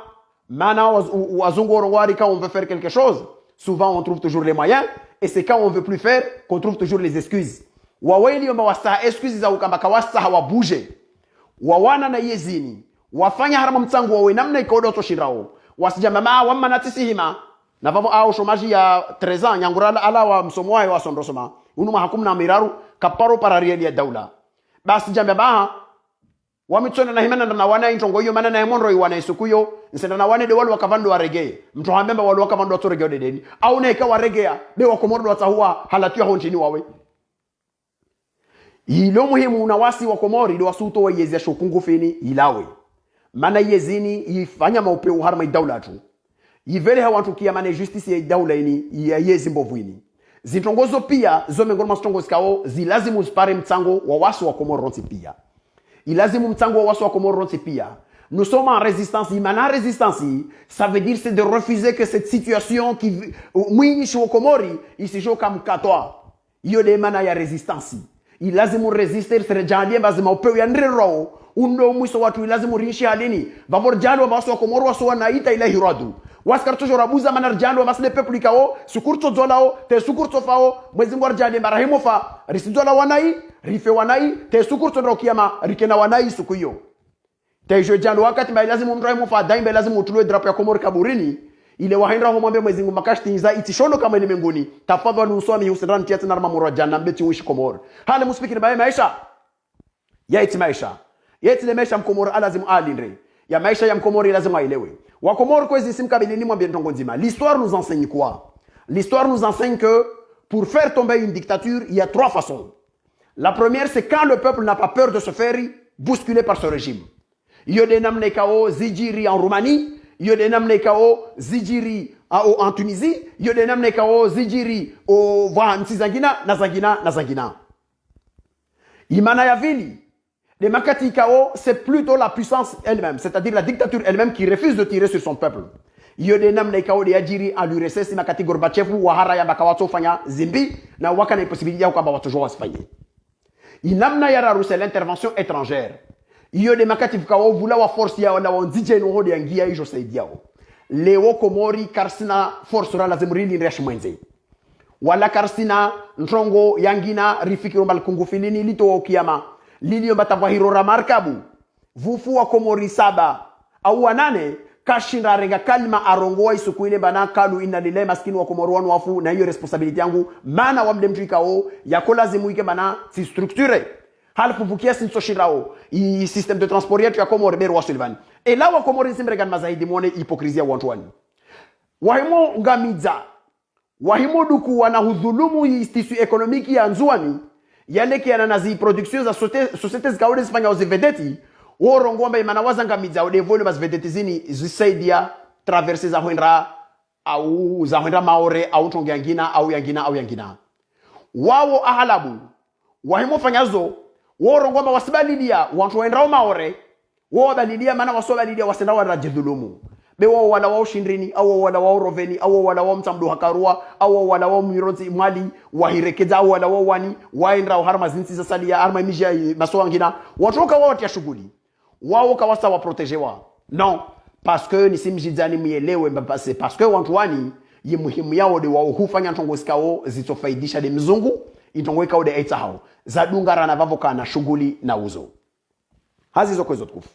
mana wazungu orowari quand on veut faire quelque chose souvent on trouve toujours les moyens et c'est quand on veut plus faire qu'on trouve toujours les excuses waweli yomba wasta excuses za ukamba kawasta hawabuje wawana na yezini wafanya harama mtsangu wawe namna ikodo toshirao wasijamama wamma natisihima na vavo au shomaji ya 13 ans nyangura ala wa msomo wayo wasondosoma unuma hakumna miraru kaparo pararieli ya daula basi jambaba wamitona na himana na wana intongo hiyo maana na emonro iwana isukuyo nsenda na wane de walu wakavando warege mtu hambemba walu wakavando watorege odedeni au na ikawa regea be wakomordo watahua halatio hontini wawe ilo muhimu na wasi wa komori do wasuto wa yezi ya shokungu fini ilawe mana yezini ifanya maupeu harma idaula tu yivele hawantu kia mane justice ya idaula ini ya yezi mbovu ini zintongozo pia zo mengoro mastongozi kao zilazimu zipare mtango wa wasu wa komori ronsi pia ilazimu mtango wa wasu wa komori ronsi pia nous sommes en résistance imana résistance ça veut dire c'est de refuser que cette situation qui mwinyishi wa komori isijo kamkatwa iyo de mana ya résistance ilazimu resistir serejandie bazima upeu ya nrero undo mwiso watu ilazimu riishi halini vavor jalo baso wa komoro waso wanaita ila hiradu waskarto jorabuza manar jalo masle peuple kao sukurto zolao te sukurto fao mwezi ngor jale marahimo fa risizola wanai rife wanai te sukurto rokiama rikena wanai sukuyo te jo jalo wakati ba ilazimu mrahimo fa daimbe lazimu utulwe drapo ya komoro kaburini ile wahendra ho mwambe mwezi ngumakashti za itishono kama ile mengoni tafadhali usome Hussein tiati na mamuro janna mbeti uishi komoro hale muspikiri bae maisha ya iti maisha yeti le maisha mkomoro alazimu alindre ya maisha ya mkomoro lazima ailewe wa komoro kwezi simkabilini mwambie ntongo nzima l'histoire nous enseigne quoi l'histoire nous enseigne que pour faire tomber une dictature il y a 3 façons la première c'est quand le peuple n'a pas peur de se faire bousculer par ce régime yode namne kao zijiri en Roumanie yode namne kao zijiri en Tunisie yode namne kao zijiri au Vansi zangina na zangina imana ya vili les makati kao c'est plutôt la puissance elle-même c'est-à-dire la dictature elle-même qui refuse de tirer sur son peuple yode namne kao de ajiri à l'URSS makati Gorbachev wa hara ya bakawato fanya zimbi na waka na possibilité kwamba watu wasifanye inamna ya Russie l'intervention étrangère yode makati kao vula wa force ya na wanzije no hodi yangia hizo saidiao leo komori karsina force ra lazima rili resh mwenze wala karsina ntongo yangina rifikiro mbal kungu filini lito kiama lilio batavahiro ramarkabu vufu wa komori 7 au 8 kashinda renga kalma arongoa isukuile bana kalu inna lillahi maskini wa komoro wanu wafu na hiyo responsibility yangu maana wamde mtuikao yako lazimu ike bana si structure halfu vukia sin soshirao i système de transport yetu ya komoro beru wasulvani et là wa komoro simregan mazaidi muone hypocrisia wantwani wahimo ngamiza wahimo duku wana hudhulumu istisu ekonomiki ya nzuani yale kiana na zi production za sociétés zikaode zifanya uzivedeti worongomba imana wazanga midza de volume as vedeti zini zisaidia traverser za hwendra au za hwendra maore au tonge yangina wao ahalabu wahimo fanyazo worongomba wasibalidia wantu wendra maore wao balidia mana wasobalidia wasenda wa jidhulumu bewa wala wao shindrini au wala wao roveni au wala wao mtamdu hakarua au wala wao mirozi mwali wahirekeza au wala wao wani waendra harma zinsi za salia arma mija masowangina watoka wao tia shughuli wao kawasa wa protegewa non parce que ni simjidani mielewe c'est parce que wantwani ye muhimu yao de wao hufanya ntongo sikao zitofaidisha de mzungu itongo ikao de aita hao zadungara na vavoka na shughuli na uzo hazizo kwa tukufu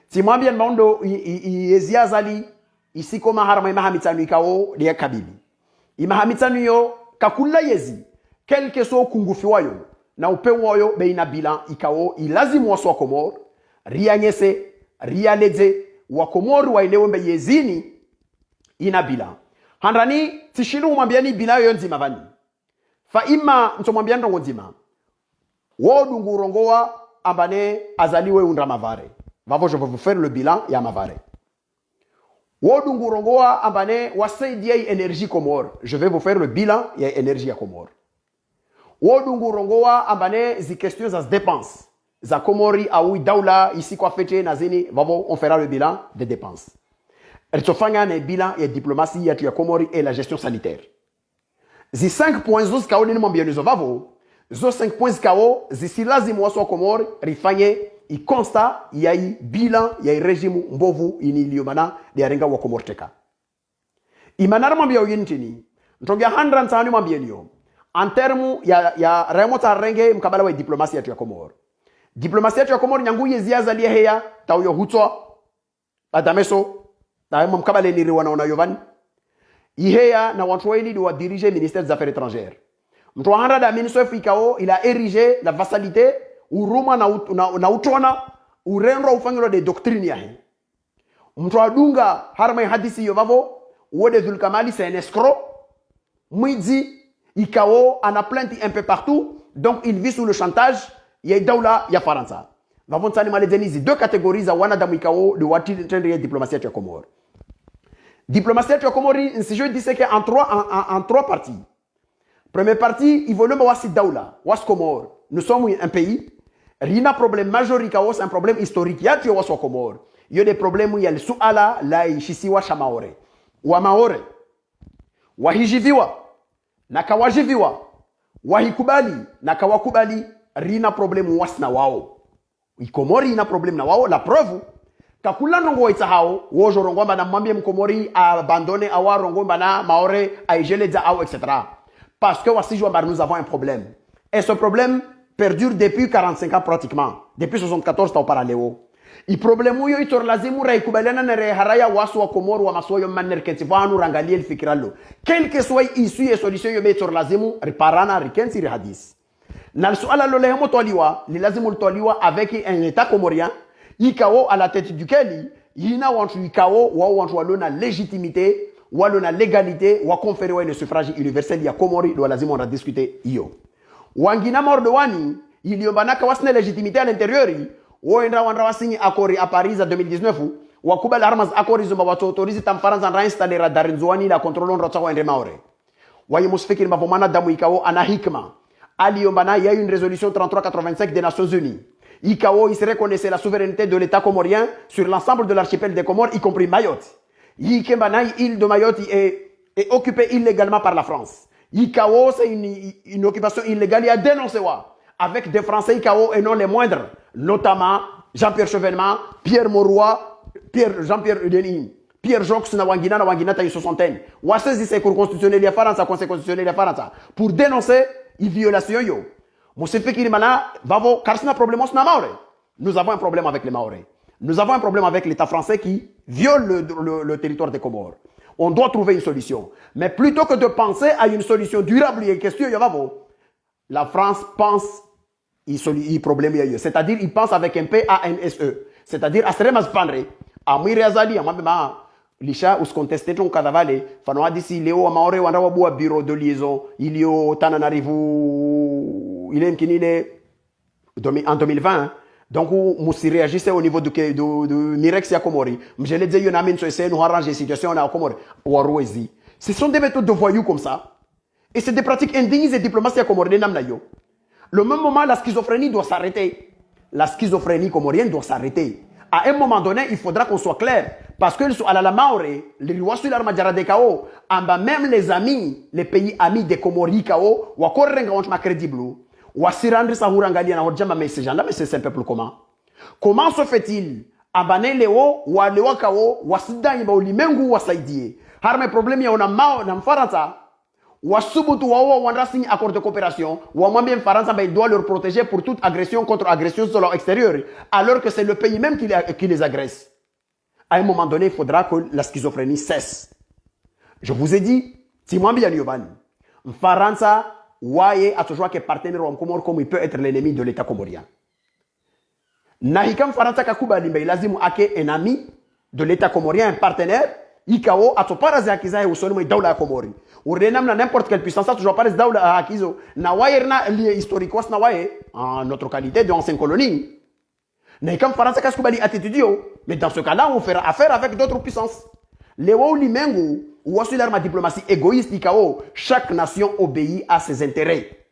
timwambia maundo yeziazali isikoma harama imahamitanu ikao de kabili imahamitanu yo kakula yezi quelque so kungufi wayo na upeo wayo beina bila ikao ilazimu waso wa komor rianyese rialeze wa komor wailewe mbe yezini inabila handrani tishilu umwambia ni bila yo nzima vani fa ima ntomwambia ndongo nzima wodungu rongoa ambane azaliwe undra mavare vavo je vais vous faire le bilan ya mavare wodungu rongoa ambane wasaidia energie komor je vais vous faire le bilan ya energie ya komor wodungu rongoa ambane zi questions za dépenses za komori au daula ici kwa fete na zini vavo on fera le bilan des dépenses retofanya na bilan ya diplomatie ya komori et la gestion sanitaire zi 5 points zo kaoni ni mwambia nizo vavo zo 5 points kao zi lazima waso komori rifanye i constat ya i bilan ya i régime mbovu iniliomana de arenga wa komorteka imanara mwambia uyintini ntongia 100 tani mwambia niyo en terme ya remota renge mkabala wa diplomatie ya komor diplomatie ya komor nyangu yeziaza liya heya tauyo hutwa adameso na mkabale ni wana yovan iheya na watu wawili doit diriger ministère des affaires étrangères. Mtu anda da ministre fikao il a érigé la vassalité uruma na utona urenro ufangiro de doctrine yahe. Mtu adunga harma hadisi yovavo wode Zulkamali c'est un escroc. Mwidi ikao ana plainte un peu partout donc il vit sous le chantage ya daula ya Faransa. Vavon tani maledzenizi deux catégories za wana damu ikao de wati tendre diplomatie ya Comores. Diplomatie ya Comores, si je dis c'est qu'en trois parties. Première partie, il veut le voir si daula, was Comores. Nous sommes un pays, rien problème majeur ikao c'est un problème historique. Ya tu was Comores. Il y a des problèmes où il y a le suala la ishisiwa shamaore. Wa maore. Wahijiviwa na kawajiviwa. Wahikubali na kawakubali. Rina problème was na wao. Ikomori ina problème na wao. La preuve, kakula nongo itahao, wojo rongomba na mwambie mkomori abandonne awa rongomba na maore aijele za ao, etc. Parce que wasi jouambar nous avons un problème. Et ce problème perdure depuis 45 ans pratiquement. Depuis 74 ta parallèle. I problème yo itor lazimu raikubaliana na reharaya wasu wa Komoro wa masoyo manner ketivanu rangalie fikiralo. Quel que soit issue et solution yo itor lazimu riparana rikensi ri hadis. Na suala lo lehemo toliwa, li lazimu toliwa avec un état comorien, ikao à la tête duquel yina wantu ikao wa wantu walona légitimité, walona légalité, wa conférer le suffrage universel ya Komori do lazimu on a discuté iyo. Wangina mordowani, il yombanaka wasne légitimité à l'intérieur. Wenda wanrawasini akori à Paris en 2019 wakubali armas akori zomba watu autorize tamfaranza na installer radar nzwani la contrôle rotsa wa maore waye musfikiri mbavomana damu ikao ana hikma aliombana il y a une résolution 3385 des Nations Unies ikao il se reconnaissait la souveraineté de l'État comorien sur l'ensemble de l'archipel des Comores y compris Mayotte yikembana île de Mayotte est occupée illégalement par la France ikao c'est une occupation illégale il y a dénoncé avec des Français IKO et non les moindres, notamment Jean-Pierre Chevènement, Pierre Mauroy, Jean-Pierre Udeline, Pierre Jox na Wangina ta une soixantaine. Ou saisi c'est cour constitutionnel ya Faransa, conseil constitutionnel ya Faransa pour dénoncer une violation yo. Monsieur Fekiri mana vavo karsina problemos na Maore. Nous avons un problème avec les Maorais. Nous avons un problème avec l'État français qui viole le territoire des Comores. On doit trouver une solution. Mais plutôt que de penser à une solution durable et question yo vavo, la France pense il problème c'est-à-dire il pense avec un PANSE, c'est-à-dire asremas panre amiri azali amama lisha us contester ton cadavale fanoa d'ici leo amaore wanda wabu bureau de liaison il y a tananarivu il est mkinile en 2020 donc musi réagissait au niveau de Mirex ya Komori je l'ai dit yona min so essayer nous arranger situation na Komori warwezi ce sont des méthodes de voyous comme ça et c'est des pratiques indignes et diplomatie à Comores nam na yo. Le même moment, la schizophrénie doit s'arrêter. La schizophrénie comorienne doit s'arrêter. À un moment donné, il faudra qu'on soit clair. Parce que à la Maore, les rois sur l'armadjara de Kao, même les amis, les pays amis des Comores Kao, ou encore renga crédible, ou assirandre sa hurangali na hodjama mais ces gens-là, mais c'est un peuple comment? Comment se fait-il? Abane leo, ou a lewa Kao, ou asida iba ulimengu ou asaidie. Harme problème ya ona mao na mfaranta. Wasubutu wawa wandra signe accord de coopération. Wamambien Faransa il doit leur protéger pour toute agression contre agression sur leur extérieur, alors que c'est le pays même qui les agresse. À un moment donné, il faudra que la schizophrénie cesse. Je vous ai dit, si moi bien Yoban, Faransa waye a toujours que partenaire en Comore comme il peut être l'ennemi de l'État comorien. Nahikam Faransa kakuba limbe lazimu ake un ami de l'État comorien, un partenaire. Ikao atoparazi akizae usoni daula ya Komori. Urenam na n'importe quelle puissance, toujours pas daula akizo. Na wayerna lié historique was na waye en notre qualité de ancienne colonie. Mais comme France kaskubali attitude mais dans ce cas-là on fera affaire avec d'autres puissances. Les wauli mengu ou wasu l'arma diplomatie égoïste ikao, chaque nation obéit à ses intérêts.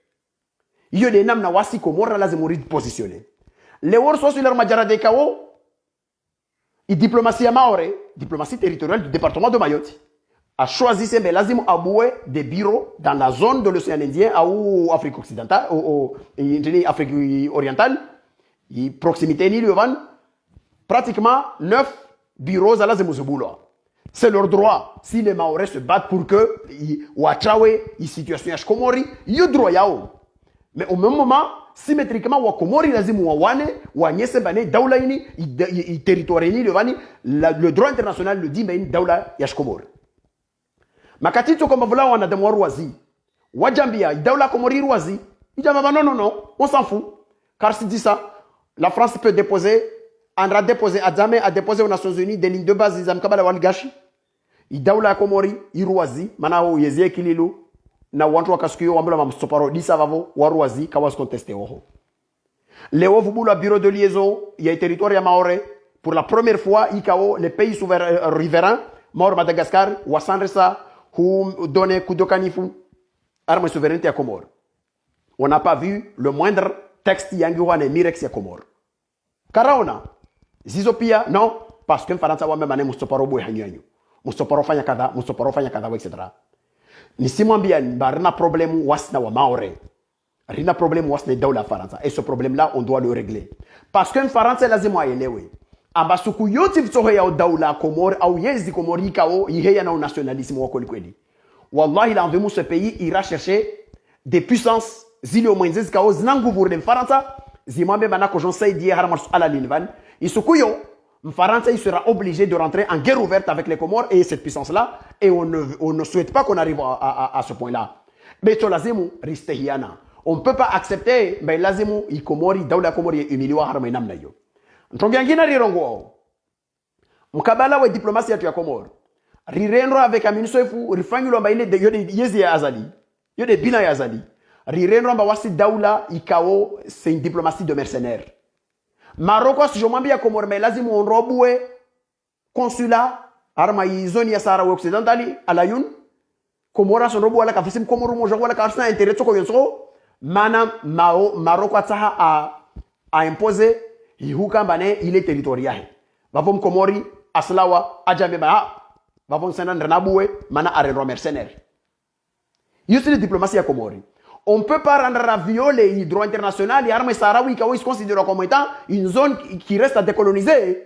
Yo de nam na wasi Komora la zemuri positionner. Les wasu sur l'arma jara de kao et diplomatie maore, diplomatie territoriale du département de Mayotte, a choisi ces lazim aboué des bureaux dans la zone de l'océan Indien ou Afrique occidentale, ou Afrique orientale, et proximité ni Lyovan, pratiquement 9 bureaux à la Zemouzouboulo. C'est leur droit. Si les Maorais se battent pour que, ou à Tchawe, une situation à Komori, il y a droit yao. Mais au même moment, symétriquement wa Komori lazimu wa wane wa nyese bane daula ini i territoire ini le droit international le dit mais une daula ya Komori makatito kama vula wana de Rwazi wajambia daula Komori Rwazi ijamba non on s'en fout car si dit ça la France peut déposer andra déposer Adjame a déposé aux Nations Unies des lignes de base des amkabala walgashi daula Komori Rwazi manao yezie kililu na wantu wakasikuyo wambula mamstoparo disa vavo Rwazi kawas contesté oho Léo Vubula bureau de liaison il y a territoire ya Maoré pour la première fois ICAO les pays souverains riverains Maor Madagascar Wasanresa ou donné Kudokanifu arme souveraineté à Comores on n'a pas vu le moindre texte yangiwane mirex ya Comores Karaona Zizopia non parce que Faransa wa même mustoparo boy hanyanyu mustoparo fanya kadha etc. Nisimwambia barina problème wasna wa Maoré rina problème wasna daula Faransa et ce problème là on doit le régler parce que Faransa lazima aelewe ambasuku yote vitoho ya daula Komori au yezi Komori kao iheya na nationalisme wa kweli wallahi la ce pays ira chercher des puissances zile au moins kao zinanguvu de Faransa zimambe manako jonsai die harama ala linvan isukuyo Faransa il sera obligé de rentrer en guerre ouverte avec les Comores et cette puissance-là. Et on ne souhaite pas qu'on arrive à ce point-là. Mais sur l'azimu, ristehiana. On ne peut pas accepter, mais l'azimu, il Komori, daula Komori, humiliwa harma inamna yo. Ntongiangina rirongo. Mkabala wa diplomatie ya Komori. Rirenro avec Aminusofu, rifangulo mba ile yode yezi ya azali. Yode bila ya azali. Rirenro mba wasi daula ikao, c'est une diplomatie de mercenaires. Maroc si je m'ambia Komori mais lazima onrobue consulat arma izoni ya Sahara occidentali alayun Komora sonrobu wala kafisim Komoru moja wala karsna intérêt soko yonso mana Maroc ataha a imposer hihuka mbane ile territoriale bavom Komori aslawa ajambe ba bavom sanan renabue mana arendro mercenaire yusi la diplomatie ya Komori. On ne peut pas rendre violer le droit international et l'armée sahraoui qui se considère comme étant une zone qui reste à décoloniser.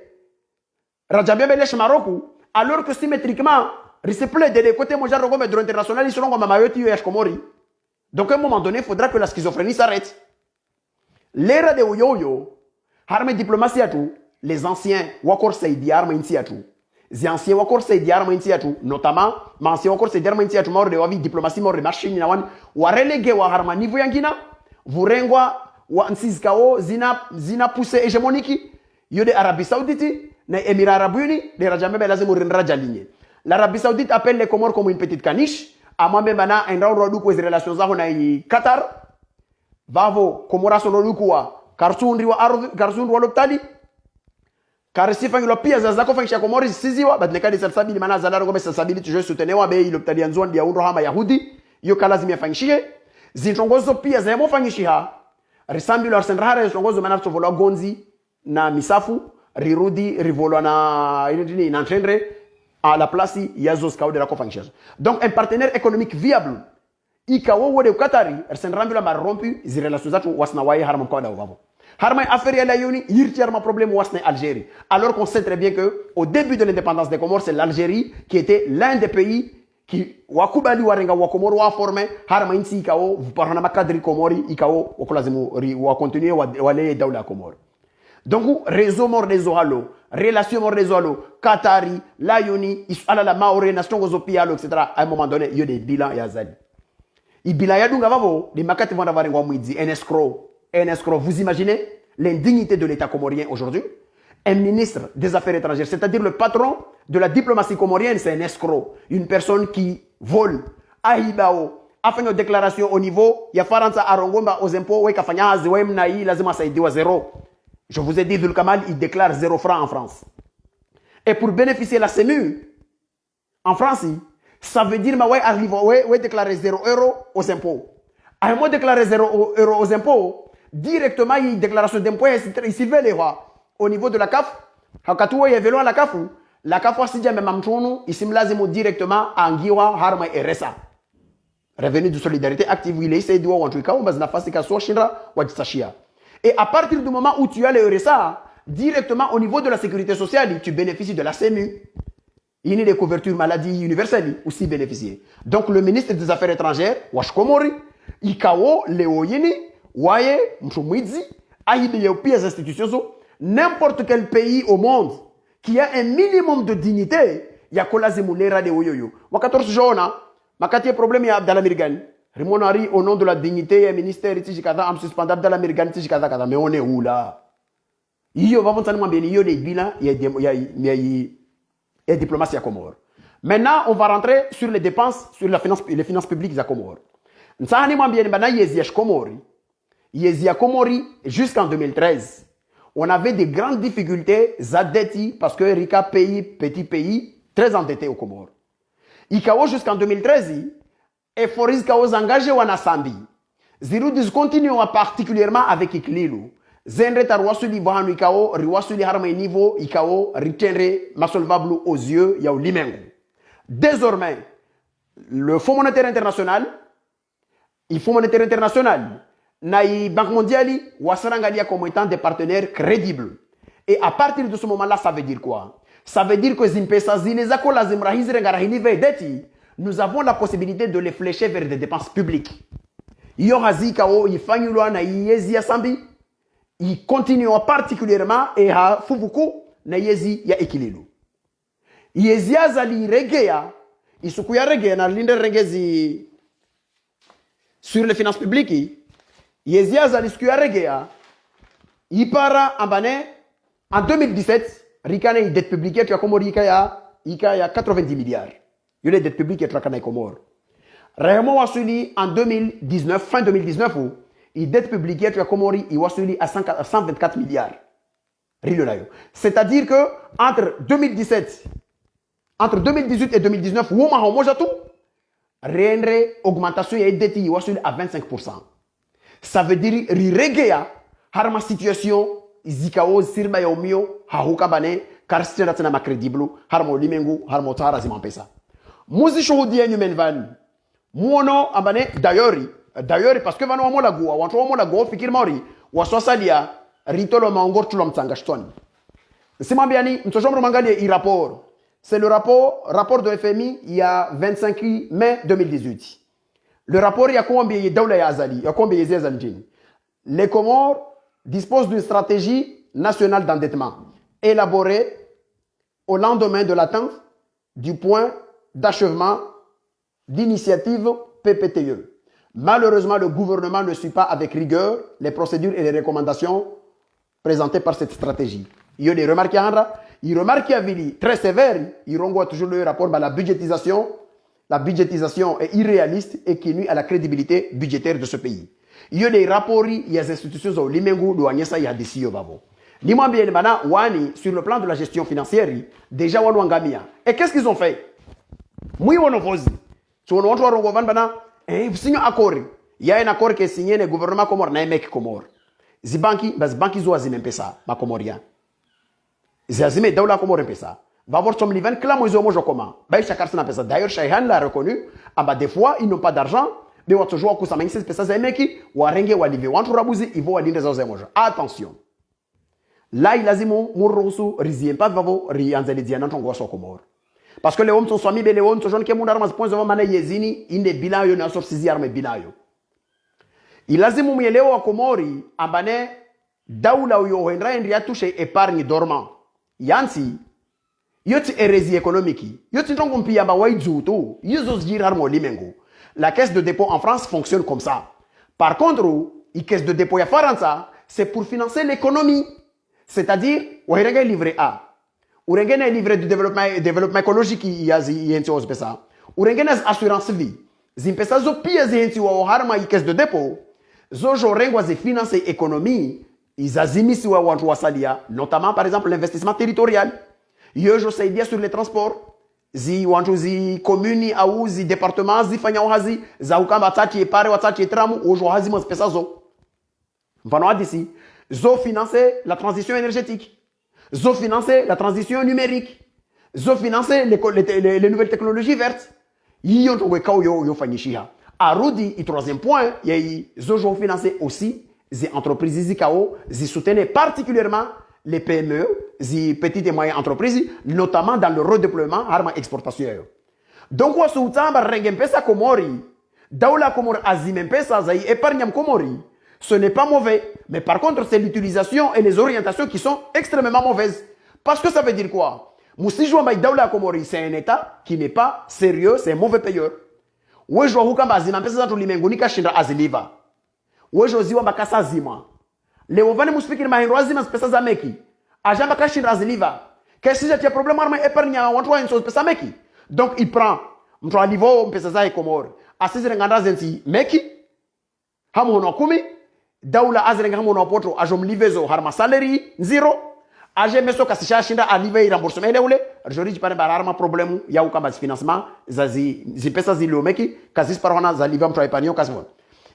Rajabia Belesh Maroc, alors que symétriquement, il se plaît de les côtés mondiaux le droit international, ils seront comme Mayotte et Komori. Donc à un moment donné, il faudra que la schizophrénie s'arrête. L'ère de Oyoyo, l'armée diplomatie à tout, les anciens, Wakor Seidi, l'armée ici à tout. Les anciens wakor se diar mainti atu notamment ancien wakor se diar mainti atu mort de wavi diplomatie mort de machine na wan warelege wa harma niveau yangina vurengwa wa nsizkao zina poussé hégémonique yode Arabie Saoudite na Émirats Arabes Unis les rajambe lazima rendraja ligne l'Arabie Saoudite appelle les Comores comme une petite caniche amambe mana endra rodu ko relations zao na Qatar vavo Comora sono lukua karsundi wa loptali Karisi fangi lopia za zako fangi Komori siziwa badnekadi salsabili mana zalaro gome salsabili tujue soutenewa be iloptali anzwan dia unro hama Yahudi yo kalazimi afangishie zintongozo pia za yemo fangishiha risambi lo arsenrahara zintongozo mana tsovolwa gonzi na misafu rirudi rivolwa na inendini inantrendre à la place yazos kaode la kofangishazo. Donc un partenaire économique viable ikawo wode Qatari arsenrambi la marrompu zi relations zatu wasna waye haram kwa da wavo. Harma affaire la yoni yirtiarma problème wasne Algérie. Alors qu'on sait très bien que au début de l'indépendance des Comores, c'est l'Algérie qui était l'un des pays qui wakubali warenga wakomoro wa formé harma insi ikao vous parlez na cadre komori ikao wakolazimu wa continuer wale daula komoro. Donc réseau mort des ohalo, relation mort des ohalo, Qatari, la yoni, ala la maore nation gozopialo etc. À un moment donné, il y a des bilans ya zali. I bilan ya dunga vavo, les makati vont avoir un mwidi, un escroc. Vous imaginez l'indignité de l'État comorien aujourd'hui? Un ministre des Affaires étrangères, c'est-à-dire le patron de la diplomatie comorienne, c'est un escroc. Une personne qui vole, ahibao, a fait une déclaration au niveau, il y a Faransa Arongomba aux impôts, ouais, kafanya azwem naï, lazima saïdiwa zéro. Je vous ai dit, Vulkamal, il déclare 0 francs en France. Et pour bénéficier de la CEMU, en France, ça veut dire, ouais, arrive, ouais, déclarer 0 € aux impôts. À un moment déclarer 0 € aux impôts, directement, il y a une déclaration d'impôt ici au niveau de la CAF. Hakatuwa ya velo la CAF. La CAF aussi dit même amchono, ici mlazimo directement angiwa harma RSA. Revenu de solidarité active, il essaie de voir un truc, on va nafasi ka so shinra wa jisashia. Et à partir du moment où tu as le RSA, directement au niveau de la sécurité sociale, tu bénéficies de la CEMU. Il y a des couvertures maladie universelles aussi bénéficier. Donc le ministre des Affaires étrangères, Wash Komori, Ikao Leoyini, Waye, mchumwizi, aïe de pires institutions, n'importe quel pays au monde qui a un minimum de dignité, il y a kolazi mulera de oyoyo. Wakatorsu jona, makati problème ya Abdallah Mirgan. Rimonari au nom de la dignité, ministère Tijikada, am suspend Abdallah Mirgan Tijikada, mais on est où là? Iyo va montrer moi bien, il y a des bilans, il y a diplomatie à Comores. Maintenant, on va rentrer sur les dépenses, sur les finances publiques à Comores. Nous savons bien, maintenant, Komori, jusqu'en 2013, on avait des grandes difficultés Zadeti parce que Rika pays, petit pays, très endetté au Comores. Ikao jusqu'en 2013, efforts Ikao engagé ou Sambi. Zirou discontinue particulièrement avec Iklilu. Zenre tarwasuli bahanu Ikao, riwasuli harma niveau Ikao, retiendrait masolvable aux yeux, yao limengu. Désormais, le Fonds monétaire international, le Fonds monétaire international, la Banque mondiale, Wassarangalia comme étant des partenaires crédibles. Et à partir de ce moment-là, ça veut dire quoi? Ça veut dire que nous avons la possibilité de les flécher vers des dépenses publiques. Il continue particulièrement et à Fubuku, na yezi ya ekililu. Yezi azali regea, isukuya regea na linde regezi sur les finances publiques. Yezi azali sukuya regea, ipara ambane en 2017, Rikana y dette publique tu as comme Rika ya 90 milliards. Il y a des dettes publiques et Trakana Comore. Raymond Wasuli en 2019, fin 2019, il dette publique tu as comme il Wasuli à 124 milliards. C'est-à-dire que entre 2018 et 2019, Woma Homojatou, Rendre augmentation et dette Wasuli à 25%. Ça veut dire Rirégea, Harma situation, Zikao, Sirba Yomio, Hahuka Bane, Karstena Tana crédible, Harmo Limengu, Harmo Tara Zimampesa. Mouzi Shoudi et Numenvan, Mouno Abane, d'ailleurs, parce que Vano Molago, Wanto Molago, Fikir Mori, Waswasalia, Ritolo Mangor Tulom Tangashton. C'est Mambiani, Mtojomro Mangali et rapport. C'est le rapport de FMI, il y a 25 mai 2018. Le rapport, il y a combien de Daoula Azali, il y a combien de Azali. Les Comores disposent d'une stratégie nationale d'endettement élaborée au lendemain de l'atteinte du point d'achèvement d'initiative PPTE. Malheureusement, le gouvernement ne suit pas avec rigueur les procédures et les recommandations présentées par cette stratégie. Il y a des remarques à Vili, très sévères. Il renvoie toujours le rapport, mais la budgétisation est irréaliste et qui nuit à la crédibilité budgétaire de ce pays. Il y a des rapports, il y a des institutions au Limengu, il y a des CEO Babo. Sur le plan de la gestion financière, déjà, et qu'est-ce qu'ils ont fait? Il y a un accord qui est signé le gouvernement comore, Naemek Comore. Zibanki, Zibanki Zouazim Mpesa, ma Comoria. Zazime Daoula Comore Mpesa. Va voir son livre, clame aux hommes, comment. D'ailleurs, Shayhan l'a reconnu. Des fois, ils n'ont pas d'argent. Mais on se joue à coup, ça m'a dit, c'est ça, c'est mec, ou à Renge, ou à Livé, ou à Tourabuzi, ils vont à l'île des Ozemoja. Attention. Là, il a dit, mon rousseau, risien pas de vavo, rianzeli dianan, ton gosse au Comore. Parce que les hommes sont soignés, les hommes sont jeunes, qui ont un point de vue, mané yezini, il n'est bilan, il n'a sorti 6 armes bilan. Il a dit, mon yéléo à Comori, à Bané, Daoula ou Yohendra, il a touché épargne dormant. Yansi, yoti hérésie économique, yoti donc on pille à Bawaï Zouto, yozos girarmo limengo. La caisse de dépôt en France fonctionne comme ça. Par contre, la caisse de dépôt à France, c'est pour financer l'économie. C'est-à-dire, on a un livret A. On a un livret de développement écologique qui a une chose ça. On a une assurance vie. Si on a une caisse de dépôt, on a financer l'économie. Ils ont notamment par exemple l'investissement territorial. Ils ont sur les transports. Zi wanjuzi commune au zi département zi fanya hazi za ukamba tati pare watati tramu ojo hazi mo pesa zo mfano d'ici zo financer la transition énergétique, zo financer la transition numérique, zo financer les nouvelles technologies vertes. Yi on to ka yo fanyishiha arudi et troisième point yi zo jo financer aussi les entreprises zi kao zi soutenir particulièrement les PME, les petites et moyennes entreprises, notamment dans le redéploiement armes exportation. Donc, on a un Komori, Daoula Komor Azim Pesa, Zai épargne Komori. Ce n'est pas mauvais. Mais par contre, c'est l'utilisation et les orientations qui sont extrêmement mauvaises. Parce que ça veut dire quoi? Moussi Daoula Komori, c'est un État qui n'est pas sérieux, c'est un mauvais payeur. Ouais, je vois que Zima pesa tu limenguni kashinda aziliva. Ouais, je ziwa bakasa zima. Leo vane muspikiri mahindwa zima pesa za meki. Ajamba kashinda aziliva. Qu'est-ce que tu as problème arme épargne en toi une chose pesa meki. Donc il prend mtu alivo pesa za Komori. Asizire nganda zensi meki. Hamu no kumi. Daula azrenga hamu no poto ajomlivezo harma salary zero. Aje meso kasisha shinda alive remboursement ele ule jori jipane bararma problème ya ukamba financement zazi zipesa ziliomeki kasis parwana zaliva mtu aipanio kasimo.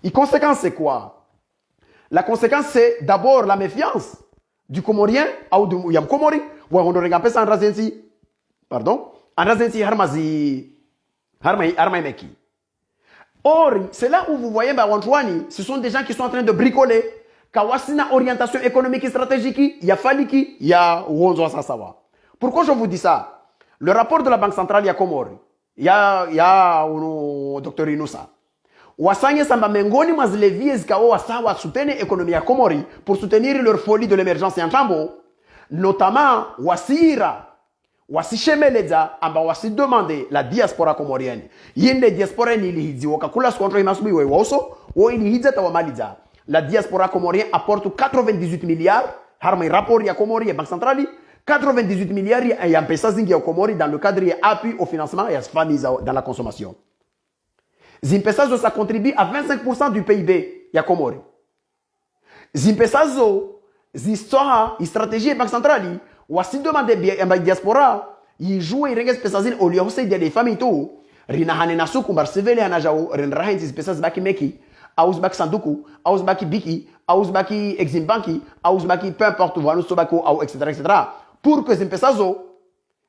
Et conséquence c'est quoi? La conséquence c'est d'abord la méfiance du Comorien ou du Yam Comori ou on renga pesa en razensi pardon en razensi harma meki. Or c'est là où vous voyez Wantwani, ce sont des gens qui sont en train de bricoler. Kawasina orientation économique et stratégique, il y a Faliki, il y a Wonzo Sasawa. Pourquoi je vous dis ça? Le rapport de la Banque centrale, il y a Komori, il y a Dr Inoussa. Wasanye Samba Mengoni Mazleviez Kao Wasawa soutenir l'économie à Komori pour soutenir leur folie de l'émergence en Tambo, notamment Wasira, Wasichemeleza, amba wasi demander la diaspora comorienne. Yende diaspora ni lihizi wakakula contre imasubi we woso, wo ilihiza tawamaliza. La diaspora comorienne apporte 98 milliards, harma rapport ya Komori et Banque centrale, 98 milliards et un pesa zingi ya Komori dans le cadre de appui au financement et à famille dans la consommation. Zimpesazo ça contribue à 25% du PIB ya Komori. Zimpesazo zistoha stratégie et Banque centrale, wasi demande bien la diaspora, il joue et renges pesazine au lieu de des familles tout, rina hanena suku barsevele hanajao renrahin zipesaz baki meki. Ausbaki Sanduku, Ausbaki Biki, Ausbaki Eximbanki, Ausbaki peu importe, voilà, Sobako, etc. Pour que Zimpesazo,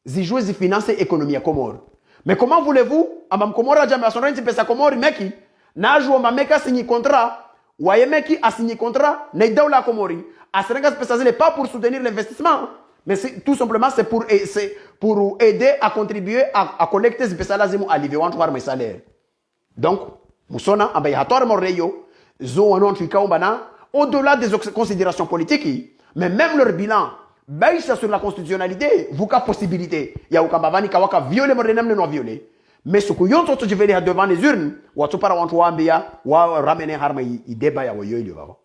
jouent et financent l'économie à Comore. Mais comment voulez-vous, à Mam Comore, à Jamie, à son règne, Zimpesazo Comore, meki, n'a joué ma meka signé contrat, ou à meki a signé contrat, n'est la Comori. À Sénégal, Zimpesazo n'est pas pour soutenir l'investissement, mais tout simplement c'est pour aider à contribuer à collecter Zimpesazo à livrer mes salaires. Donc, Moussona, Abayator Moreyo, Zoanon Fikaombana, au-delà des considérations politiques, mais même leur bilan, basé sur la constitutionnalité, vous avez possibilité. Il y a Ukambavani Kawaka violer, mais non violer. Mais ce que yon toto je vais devant les urnes, ou à tout para wantu ambia, ou à ramener harma i débat ya woyo ili baba.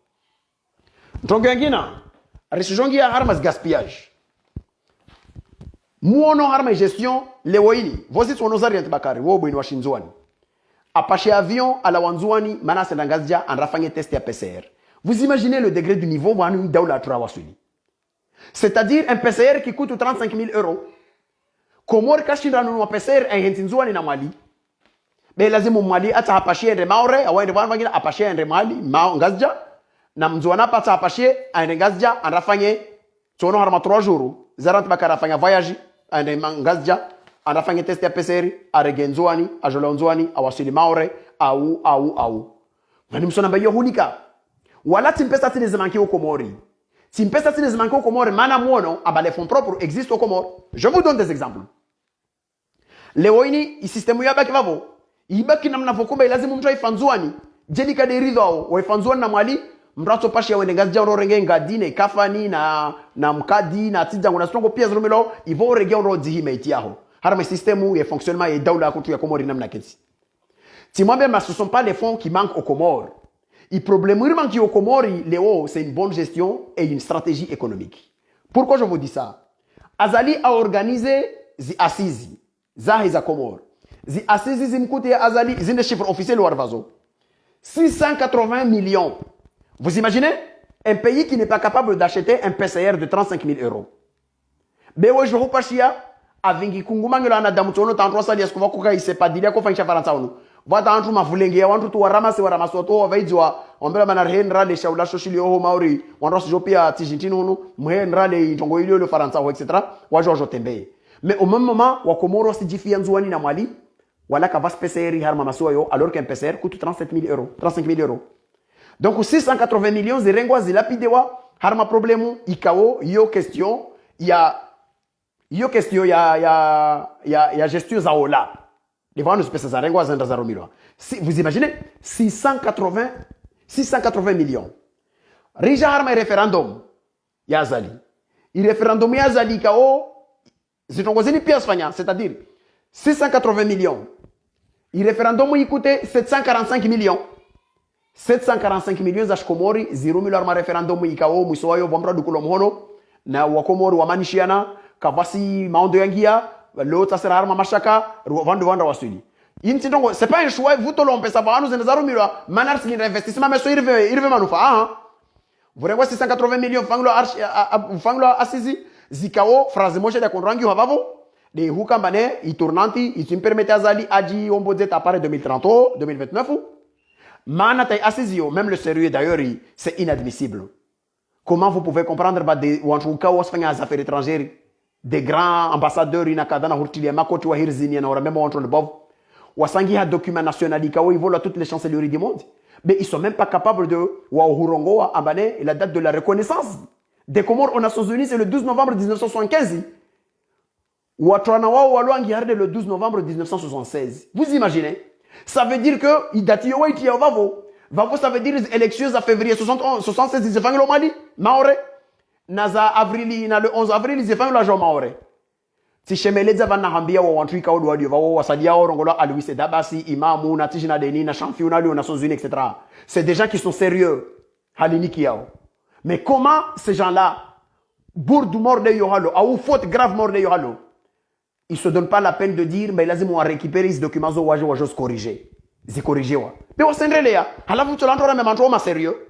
Donc yangina, resijongi ya harma gaspillage. Muono harma gestion le woini. Voici son osariente bakari, wo boino washinzwani. Apache avion à la Wanzouani, Manas Nangazja, en rafagné test à PCR. Vous imaginez le degré du niveau où on est dans la Trawasuli. C'est-à-dire un PCR qui coûte 35 000 euros. Comment Kachira nous PCR un Hentinzouani na Mali? Mais là, c'est mon Mali, à Apache et Maure, à Wayne Apache et Mali, Mangazja, Namzouana, pas Apache, un Ngazja, en rafagné, son nom a 3 jours. Zarant Bakarafanya voyage, un Mangazja. En rafagné test à PCR, à Regenzouani, à Jolonzouani, à Wasili Maure, à ou. Manim sona bayo hulika. Wala timpesa tine zemanki au Komori. Timpesa tine zemanki au Komori, mana mono, aba les fonds propres existent au Komori. Je vous donne des exemples. Leoini, il système yaba kivavo. Ibaki namna fokumba ilazimu mtu ifanzouani. Jelika de rizo, wa ifanzouani na Mali, mrato pashi ya wenengazi jao renge ngadine, kafani na mkadi, na tijangu na strongo pia zrumelo, ivo rege onro dzihime itiaho. Harme système où il fonctionnement et daoula contre ya Comores nam naketi. Timambe mais ce sont pas les fonds qui manquent aux Comores. Le problème qui aux Comores, Léo, c'est une bonne gestion et une stratégie économique. Pourquoi je vous dis ça? Azali a organisé les assises, Zahiza Comores. Les assises zimkoute Azali, ils ont des chiffres officiels ou arvazo. 680 millions. Vous imaginez? Un pays qui n'est pas capable d'acheter un PCR de 35 000 euros. Bewo je vous pachia avingi kungumangela na damu tono tantro sali eskuva kuka isepadilia ko fanisha faransa onu vata antru mavulenge ya wantu tu waramase to wavaidwa ombela mana renra le shaula shoshili ho maori wanro sijopia tijintino onu mhenra le ntongo ile le faransa etc. wa George Tembe. Mais au même moment wa Komoro sijifia nzuani na Mali wala ka vas PCR harma masoyo alors qu'un PCR coûte 35 000 euros. Donc 680 millions zirengwa zilapidewa harma problemu ikao yo question ya gestion za ola. Les ventes de pesa za rengwa zenda za romilwa. Vous imaginez 680 millions. rija harma referendum ya zali i referendum ya zali kao zitongozini pia Espanya, c'est-à-dire 680 millions. I referendum y coûtait 745 millions. 745 millions za Komori, 0 millions ma referendum y kao musoyo bomra dukulo mhono na wakomori wamanishiana kabasi maondo yangia lota sera harma mashaka vandu vanda wasuli. Inti donc c'est pas un choix vous to lompe ça va nous en zaru milwa manar sin investissement mais so irve manufa ah. Vous voyez 680 millions fanglo assisi zikao phrase moja ya konrangi wavavo de huka mbane itornanti itimpermete azali aji ombodze tapare 2030 2029 mana tay assisio même le sérieux d'ailleurs c'est inadmissible. Comment vous pouvez comprendre ba de wanchuka wasfanya az affaires étrangères des grands ambassadeurs inakadana hurtilia makoti wa hirzini na même wanchu le bov wasangi ha document national ikao ils volent toutes les chancelleries du monde. Mais ils sont même pas capables de Wahurongo à Ambane la date de la reconnaissance des Comores aux Nations Unies, c'est le 12 novembre 1975. Ouatranawa Waluangi Harde le 12 novembre 1976. Vous imaginez? Ça veut dire que il date Vavo. Vavo, ça veut dire les élections à février 76, ils ont fait le Mali, Maore. Naza avril, le 11 avril, ils ont fait la journée Maore. Si shemeleza vana hambia wa wantui ka odwa dio wa wasadia orongola Alois Dabasi imamu na tijina deni na championnat aux Nations Unies etc. C'est des gens qui sont sérieux haliniki yao. Mais comment ces gens-là bourde mort de yohalo ou faute grave mort de yohalo ils se donnent pas la peine de dire mais lazima wa récupérer ces documents zo waje wajos corriger. Ils corriger wa. Mais au sendrelea halafu tulantora même en sérieux.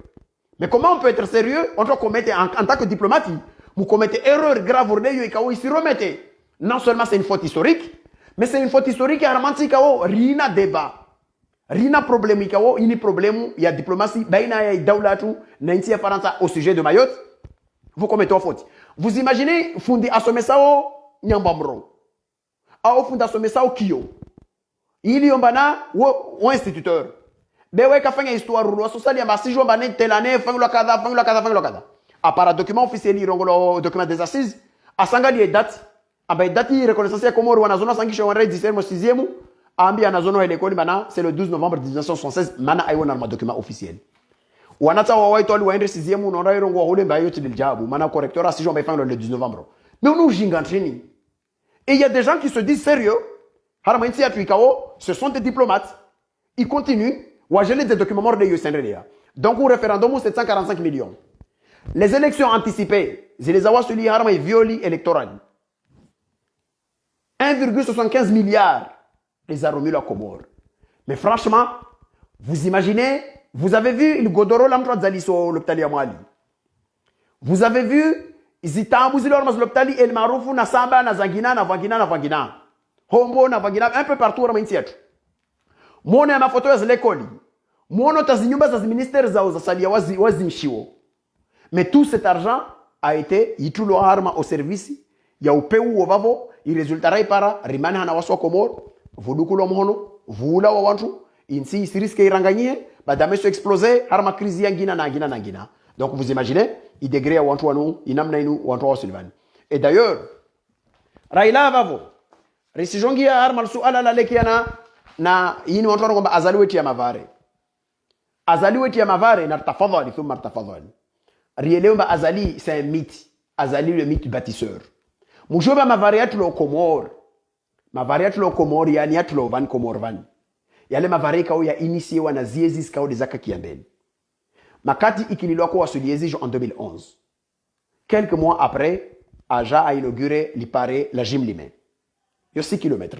Mais comment on peut être sérieux on doit commettre en tant que diplomate vous commettez erreur grave de yo ikawo ici remettez. Non seulement c'est une faute historique, mais c'est une faute historique qui a remonté kao rina débat. Rina problème kao, ini problème, il y a diplomatie, baina ya daulatu, na inti ya Faransa au sujet de Mayotte. Vous commettez une faute. Vous imaginez fundi asome sao nyambamro. A fundi asome sao kio. Il y a un instituteur. Bewe ka fanya histoire ro sociali amba si jomba ne telane fanglo kada. A para document officiel irongolo document des assises, asangali date abai dati reconnaissance ya Komoro wana zona sangisho wana discernement 6e ambi ana zona ile koni bana c'est le 12 novembre 1976 mana aiwona na document officiel wanata wa waito ali waende 6e unaona irongo hole mbayo tiljabu mana correcteur asijo mbai fanglo le 12 novembre mais nous jingantreni et il y a des gens qui se disent sérieux harama inti ya tuikao ce sont des diplomates ils continuent wa geler des documents morts de Yosenrelia donc au référendum 745 millions les élections anticipées les awa suli harama violi électoral 1,75 milliard les a remis la Comore. Mais franchement, vous imaginez, vous avez vu le Godoro l'amtra zaliso l'hôpital Mali. Vous avez vu Zitambuzi l'hôpital El Maroufu na Samba na Zangina na Vangina. Hombo na Vangina un peu partout à Mintiet. Mon ma photo ya l'école. Mon tazinyumba za ministère za salia wazinshiwo. Mais tout cet argent a été yitulo arma au service ya upeu wavavo il résultera para rimani hana waswa Komoro vudukulo mhono vula wa wantu insi siriske iranganyie badame so exploser harma crise yangina na ngina donc vous imaginez il degré ya wantu wanu inamna inu wantu wa Sullivan et d'ailleurs Raila vavo risijongi ya harma suala la lekiana na yini wantu wanu kwamba azali wetu ya mavare na tafadhali thumma tafadhali rielewa ba azali c'est un mythe azali le mythe bâtisseur Mujoba mavariatu lo Komor. Mavariatu lo Komor yani atu lo van Komor van. Yale mavari kao ya initié wana ziezi kao de zaka kiambeli. Makati ikililo kwa suliezi en 2011. Quelques mois après, Aja a inauguré l'ipare la Jimlime. Yo 6 km.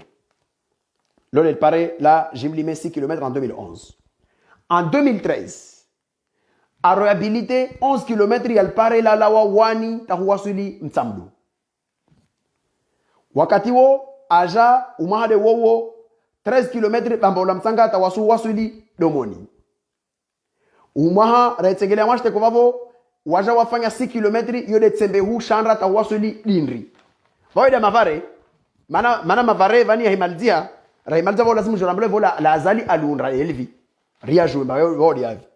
L'on il paraît la Jimlime 6 km en 2011. En 2013, a réhabilité 11 km il paraît la lawa wani tahuasuli mtsamdu. Wakati wo Aja umahade wowo 13 km bambola msanga tawasu wasuli domoni. Umaha retegelea mwashte kovavo waja wafanya 6 km yode tsembehu shandra tawasuli lindri. Vaida mavare mana mavare vani ya himalizia rahimaliza vola lazimu jorambule vola la azali alunra elvi. Ria jouer ba vodi yavi.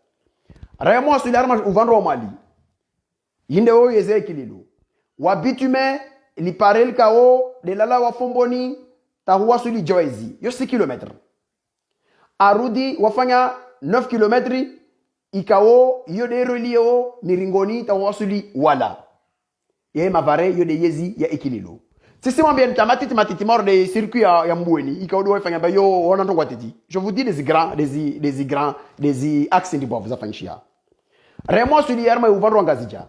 Raya mwasuli arma uvandro mali. Yinde o yeze kililu. Wabitume li parel kao de lala wafomboni tahuwa suli joezi yo 6 km arudi wafanya 9 km ikawo yode relio miringoni tawasuli wala ye mavare yode yezi ya ikililo sisi mwambia matiti mort de circuit ya mbweni ikawo do fanya ba yo ona ndo kwatiti je vous dis des axes ndi bovu zafanyishia remo suli yarma uvarwa ngazija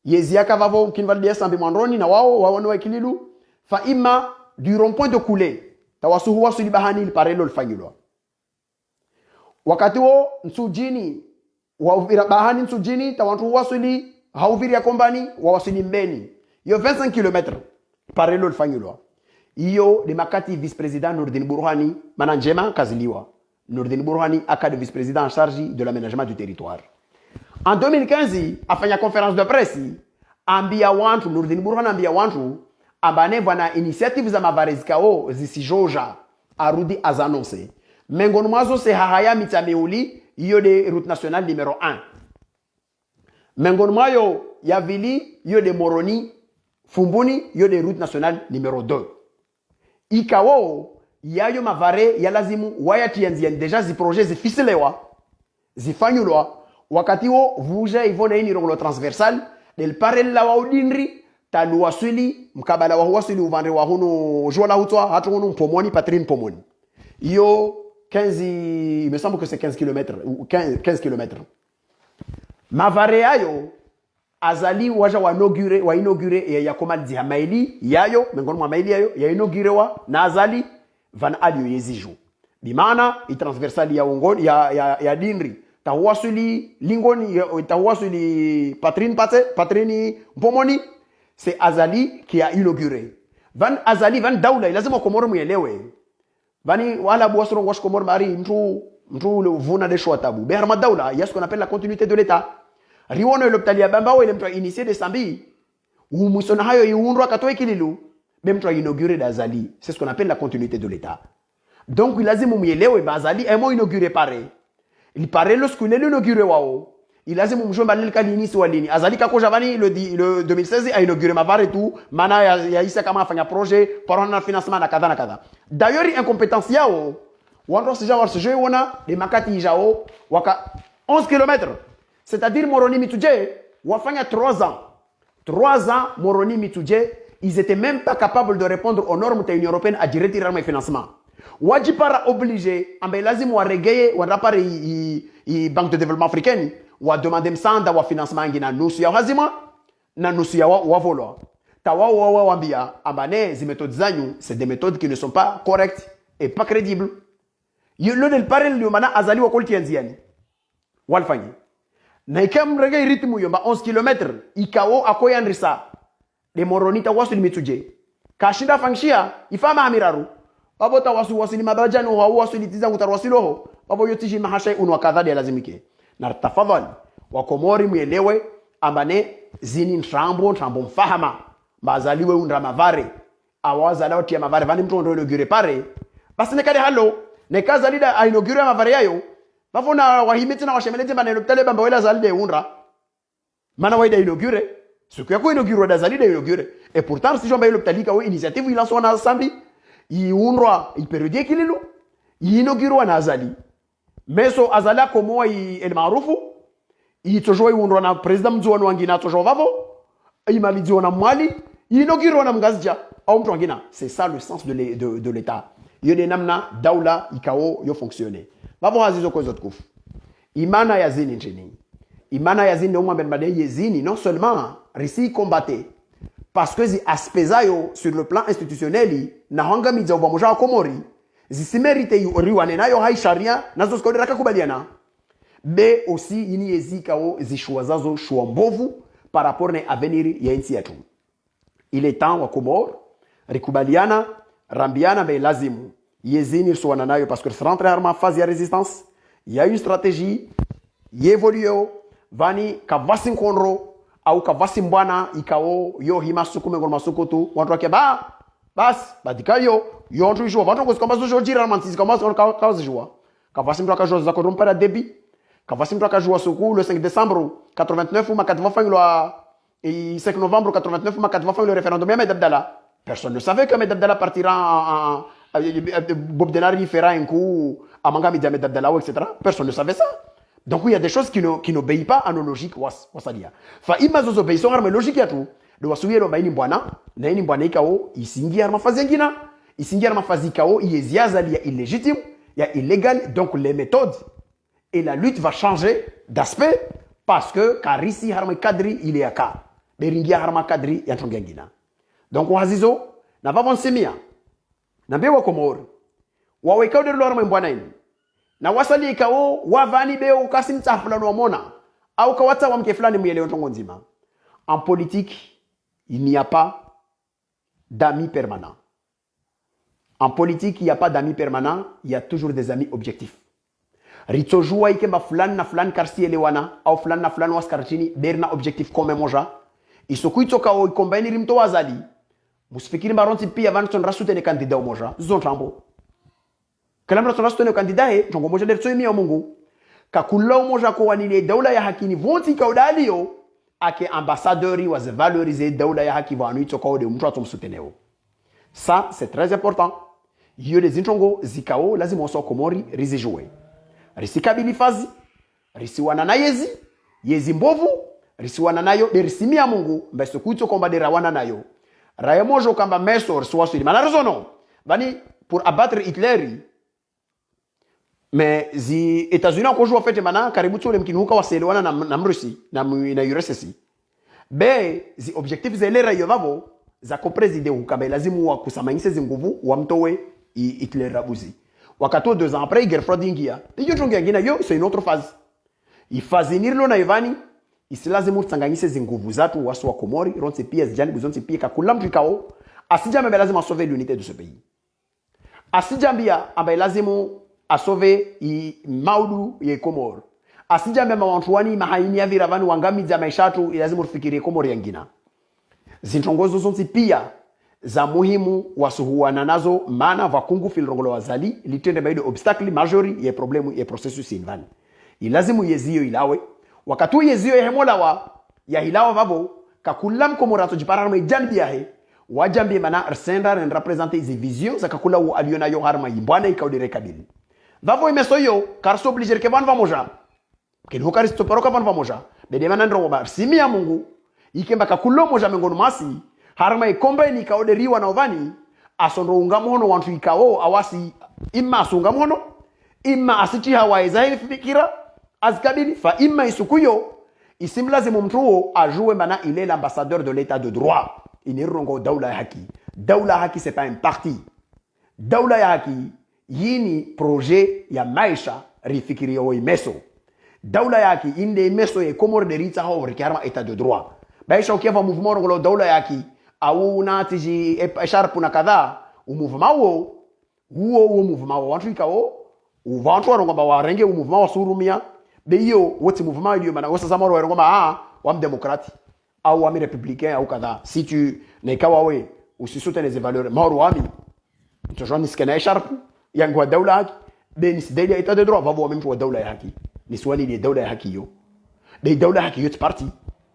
yezi yakavavo kinvaldia sambi mwandroni na wao waone wa ikililu fa imma du rond-point de Koulé tawasuhu wasuli bahani parelo lfanyilwa wakati wo nsujini wa bahani nsujini tawantu wasuli hauviri ya kombani wawasuli mbeni yo 25 km parelo lfanyilwa iyo de makati vice-président Nordin Burhani mananjema kaziliwa Nordin Burhani akade vice-président en charge de l'aménagement du territoire en 2015 afanya conférence de presse ambia wantu Nordin Burhani ambia wantu ambane vana initiative za mavarezikao zisijoja arudi azanonse mengoni mwazo se hahaya mitameuli iyo de route nationale numero 1 mengoni mwayo ya vili iyo de Moroni Fumbuni iyo de route nationale numero 2 ikawo yayo mavare ya lazimu wayatianziani deja ziprojet zifisilewa zifanyulwa wakati wo vuja ivona ini rongolo transversal del parella wa udinri talu wasuli mkabala wa wasuli uvande wa hunu jola hutwa hatu hunu mpomoni patrine pomoni iyo 15 il me semble que c'est 15 km ou 15 km mavare yayo azali waja wa inaugure ya komalizi ya maili yayo mengoni mwa maili yayo ya inaugure wa na azali van alio yeziju bimana itransversali ya ungoni ya dinri tawasuli lingoni tawasuli patrini mpomoni c'est azali qui a inauguré van azali van daula lazima komoro muelewe vani wala bwasro wash komoro mari mtu le vuna de shwatabu berma daula il y a ce qu'on appelle la continuité de l'état riwono l'hôpital ya bamba ile mtu initié de sambi umusona hayo iundwa katoe kililu même mtu inauguré d'azali c'est ce qu'on appelle la continuité de l'état donc lazima muelewe bazali emo inauguré pare il paraît lorsqu'il est inauguré wao il lazima mjomba lile kalinisi walini azali kako javani le 2016 a inauguré mavare tout mana ya isa kama afanya projet par na financement na kadha na kadha d'ailleurs incompétence yao wando sija war sije wona de makati jao waka 11 km c'est-à-dire Moroni Mituje wafanya 3 ans 3 ans Moroni Mituje ils étaient même pas capables de répondre aux normes de l'Union européenne à dire retirer mes financements wajipara obligé ambe lazima waregeye wanapare i banque de développement africaine wa demander msanda wa financement ngina nusu ya hazima na nusu ya wavolwa tawa wambia ambane zi méthodes zanyu c'est des méthodes qui ne sont pas correctes et pas crédibles yolo del parel yo mana azali wa kolti yanziani walfanyi na ikam regay rythme yo ba 11 km ikawo akoyandrisa de moronita wasu limituje kashinda fangshia ifama amiraru babo tawasu ni mabajano wa wasu litiza ngutarwasiloho babo yotishi mahashay unwa kadhadi ya lazimike na tafadhali wa komori muelewe ambane zini ntrambo mfahama bazaliwe undra mavare awazala wati ya mavare vani mtu ndo inaugure pare basi nekade halo nekaza lida inaugure mavare yayo bafona wahimiti na washemelete bana lopitale bamba wela zalide undra mana waida inaugure siku yako inaugure da zalide inaugure et pourtant si jomba lopitali ka initiative il lancé na sambi iundra iperiodie kililo inaugure na azali meso azala komo el maarufu itojoa iundwa na president mzuano wangina tojoa vavo imalidziwa na mwali inogirwa na mgazija au mtu wangina c'est ça le sens de l'état yone namna daula ikao yo fonctionner vavo hazizo kwa zote kufu imana ya zini nchini imana ya zini umma benbade yezini non seulement risi combattre parce que zi aspezayo sur le plan institutionnel na hanga midza ubamoja wa komori zisimerite riwane nayo hai sharia nazo sikodera kakubaliana mais aussi ini yezikao zishua zazo shua mbovu par rapport na avenir ya nchi yetu il est temps wa Komor rikubaliana rambiana be lazimu yezini suwana nayo parce que se rentre en phase ya résistance il y a une stratégie yevolio vani kavasi nkonro au kavasi mbwana ikao yo himasuku mengol masuku tu watu wake bas badikayo yontu jua watu ngosikomba zo jira mantizi kama kazi jua kavasi mtu akajua za korompa la débit kavasi mtu akajua suku le 5 décembre 89 ou makatva fangwa et 5 novembre 89 makatva fangwa le référendum ya Ahmed Abdallah personne ne savait que Ahmed Abdallah partira Bob Denari fera un coup à Mangami Ahmed Abdallah etc. Personne ne savait ça Donc il y a des choses qui n'obéissent pas à nos logiques wasalia. Fa ima zozo obéissent à nos logiques ya tu. De wasuye lo baini mbwana, na ini mbwana ikao isingia mafazi yengina, isingia mafazi ikao yeziazali ya illégitime, ya illégal, donc les méthodes et la lutte va changer d'aspect parce que karisi harma kadri il est aka. Beringia harma kadri ya ngina. Donc wazizo na vavon semia. Na bewa komori. Wawe ikao de lo harma mbwana ini. Na wasali ikao wavani beo ukasim tafulano wamona au kawata wa mke fulani mwelewa ntongo nzima. En politique, il n'y a pas d'amis permanents. En politique, il n'y a pas d'amis permanents, il y a toujours des amis objectifs. Ritojua ikemba fulani na fulani karsi elewana au fulani na fulani waskarchini berna objectif kome moja. Isokuito kao ikombaini rimto wazali. Musifikiri baronti pia vanton rasute ne kandida umoja. Zontrambo. Kalamra tonasto ne kandida he, tongo moja derto yemi ya Mungu. Kakula umoja kwa wanile daula ya hakini vonti kaudalio ake ambassadeurs was valoriser daula ya haki vanu itoko de mtu atomsuteneo. Ça c'est très important. Yo les intongo zikao lazima oso komori rizijue. Risikabili fazi, risiwana na yezi mbovu, risiwana nayo de risimia Mungu mbeso kuito komba de rawana nayo. Raya mojo kamba meso risuwa suli. Malheureusement, bani pour abattre Hitler, mais zi États-Unis ont joué en fait maintenant karibu tu le mkinuka waselewana na Mrusi na URSS. Be zi objectif zelera yovavo za koprezide ukaba lazimu wa kusamanyise zinguvu wa mtowe Hitler rabuzi. Wakati 2 ans après guerre froide ingia. Iyo njongia ngina yo c'est une autre phase. Ifazinir lo na Ivani isilazimu tsanganyise zinguvu zatu wasu wa Komori ronse pia zijani buzonse pia kakula mtrikao asija mbe lazima sauver l'unité de ce pays. Asijambia ambaye lazimu a sauver i maudu ye Komor. Asijambe mawantuani mahaini ya viravani wangami za maishatu ilazimu tufikirie Komori yangina. Zintongozo zonzi pia za muhimu wasuhuana nazo maana vakungu filrongolo wazali litende baido obstacle majori ye problemu ye processus invani. Ilazimu yezio ilawe. Wakatu yezio ye hemola wa ya hilawa vavo kakulam Komorato jipararme janbi yahe wajambi mana arsenda en représenter izi vision za kakula u aliona yo harma yimbwana ikaudire kabili. Vavo imesoyo karso obliger ke van vamoja. Ken hokaristo paroka van vamoja. Bede manandro wa simi ya Mungu ikemba kakulo moja mengono masi harma ikombe ni kaoderiwa na ovani asondro ungamono wantu ikao awasi imma asungamono imma asichi hawaiza fikira azkabili fa imma isukuyo isimlazimu mtuo ajue mana il est l'ambassadeur de l'état de droit inirongo daula ya haki. Daula haki c'est pas un parti. Daula ya haki yini projet ya maisha rifikiri yo imeso. Daula ya haki inde imeso ye Komoro de rita ho rikarma état de droit. Baisha ukiava mouvement ngolo daula ya haki au natiji sharp na kadha mouvement huo mouvement wantu ikao uvantu ngomba warenge mouvement wa surumia beyo wote mouvement ilio mana wosa samoro ngomba wa démocrate au wa républicain au kadha si tu ne kawawe usisote les valeurs moro wami to joni skena sharp yangu wa daula haki be ni sideli état de droit vavo mtu wa daula ya haki ni swali ni daula ya haki yo de daula ya haki yote parti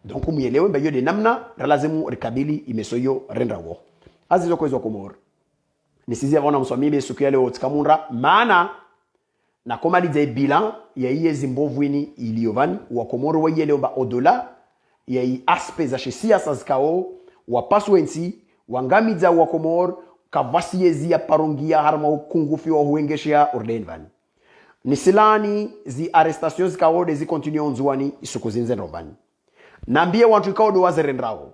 donc umuelewe mbayo de namna lazima rikabili imesoyo rendawo azizo kwezo Komoro nisizia vona mswamibe siku ya leo tikamunra maana na komaliza bilan ya iye zimbovwini iliyovani wa Komoro wa yele ba odola ya i aspect za siasa zikao wa paswensi wangamiza wa Komoro kavasiezi ya parongia harma ukungufi wa huengeshia ordenvani nisilani zi arrestations zikao de zi continue nzuani isuku zinze rombani nambie watu ikao do wazerendrao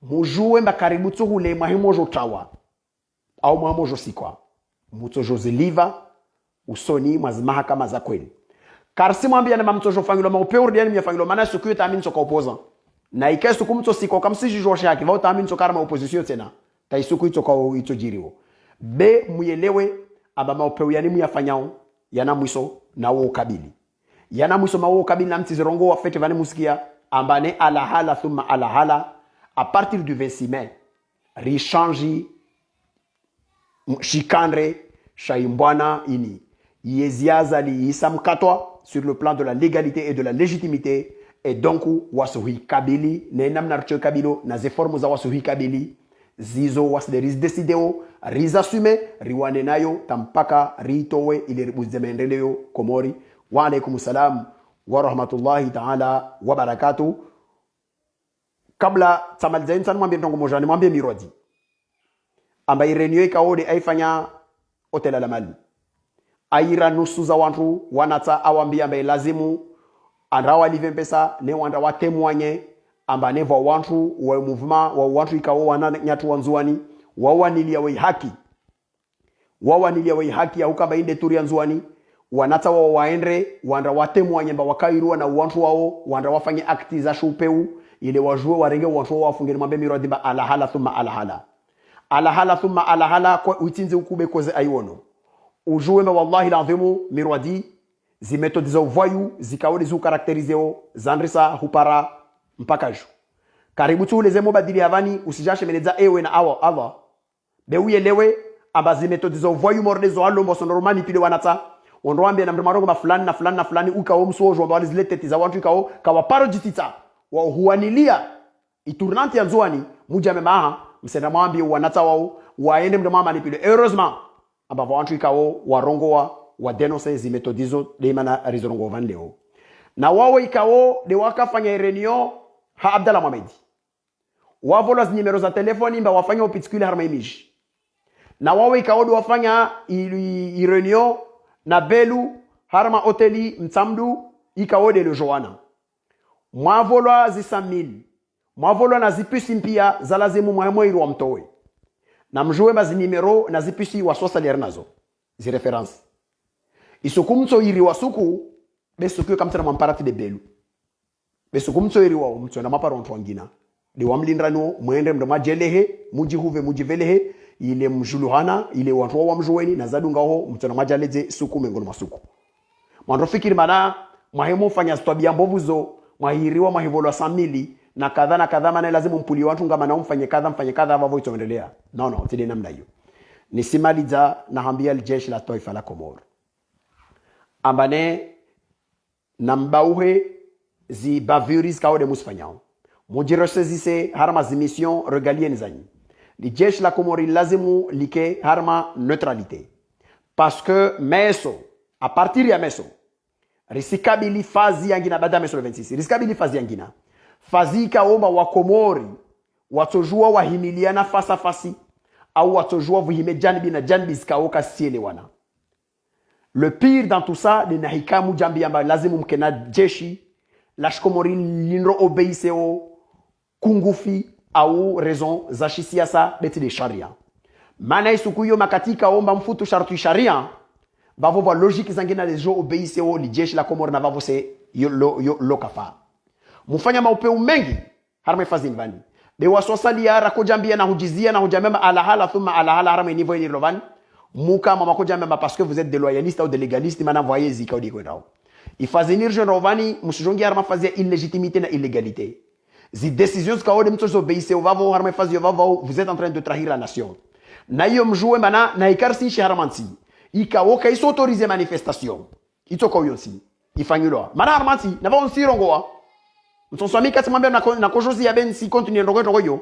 mujue mbakaribu tsuhule mahimojo tawa au mahimojo sikwa mutojo ziliva usoni mahakama za kweli karsi mwambia na mamtojo fangilo maupeur diani mfangilo maana siku yote amini soka opoza na ikesu kumto sikwa kamsiji josha yake vao amini soka kama opposition tena taisuku itoka itojiriwo be muyelewe aba maupeur yani muyafanyao yana mwiso na wo kabili yana mwiso mawo kabili na mtizirongo wa fete vani musikia ambane alahala thumma alahala à partir du 26 mai rishangi shikandre shaimbwana ini yeziaza li isamkatwa sur le plan de la légalité et de la légitimité et donc wasuhi kabili na namna rcho kabilo na ze formes za wasuhi kabili zizo wasderis decideo rizasume riwane nayo tampaka ritowe ile buzemendeleo Komori wa alaikum salam wa rahmatullahi ta'ala wa barakatuh. Kabla tamalizaini sana mwambie mtongo moja, nimwambie Mirwadi ambaye renio ikaode aifanya hotel la mali aira nusu za watu wanata awambia ambaye lazimu andawa live pesa ne wanda watemwanye amba neva watu wa movement wa watu ikao wana nyatu wanzuani wawanilia wei haki ya ukamba inde turi nzuani wanata wa waendre wanda watemwanye mba wakairua na watu wao wanda wafanye akti za shupeu ile wajue warenge watu wafungeni mwambie Mirwadi ba alahala thumma alahala kwa utinze ukube koze aiwono ujue mba wallahi l'adhimu Mirwadi zimetodi za uvayu zikaodi zu karakterizeo zandrisa hupara mpaka ju karibu tu uleze mobadili havani usijashe meneza ewe na awa Allah beuyelewe amba zimetodi za uvayu mordezo alombo sonoromani pile wanata ondoambia na mmarongo mafulani na fulani ukao msojo amba wale zile teti za watu ukao kawa parojitita wa huanilia iturnante ya nzuani muja memaha msenda mwambi wanata wao waende mdoma manipule heureusement amba watu ikao warongo wa denonse zimetodizo de mana rizorongo vandeo na wao ikao de wakafanya reunion ha Abdallah Mohamed wavola numero za telefoni mba wafanya opitikule harma image na wao ikao de wafanya reunion na Belu harma hoteli Mtsamdu ikao de le Joana mwavola zisamili mwavola na zipisi mpia za lazimu mwairu wa mtowe na mjue mazi numero na zipisi wa sosa lernazo zi reference isukumto iri wasuku besuku kamtana mamparati de Belu besukumto iri wa mtu na maparo mtu wangina de wamlindrano mwende mdoma jelehe mujihuve mujivelehe ile mjuluhana ile watu wa mjueni na zadunga ho mtu na majaleze suku mengono masuku mwando fikiri mana mwahemo fanya stabia mbovu zo mwahiriwa mwahivolo samili na kadha maana lazima mpuli watu ngama na mfanye kadha vavo itoendelea no tide namna hiyo nisimaliza naambia jeshi la taifa la Komoro ambane nambauhe zi bavuris kaode musfanyao mujirosezise harma zi mission regalienne zanyi li jeshi la Komori lazimu like harma neutralité parce que meso à partir ya meso risikabili fazi yangina bada meso 26 risikabili fazi yangina fazi kaomba wa Komori watojua wahimiliana fasa fasi au watojua vuhime janbi na janbi zikaoka sielewana. Le pire dans tout ça ni nahikamu jambi yamba lazimu mkena jeshi la Komori linro obeiseo kungufi au raison za siasa beti de sharia. Maana isukuyo makatika omba mfutu shartu sharia bavo va logique zangina les gens obeiseo li jeshi la Komori na bavo se yo kafa. Mufanya maupeu mengi harma fazi mbani be wasosali yara ko jambia na hujizia na hujamema alahala thumma alahala harma niveau ni lovani muka mama ko jambia parce que vous êtes des loyalistes ou des légalistes mana voyez zikaudi ko dawo ifazini je rovani musijongi harma fazi illégitimité na illégalité zi décisions kaode mtozo beise ovavo harma fazi ovavo vous êtes en train de trahir la nation na hiyo mjue mana na ikarsi sharamanti ikawoka iso autoriser manifestation itoko yonsi ifanyulwa mana harmanti na vao sirongoa mtonswami kati mwambia na kojozi ya bensi continue ndogo yo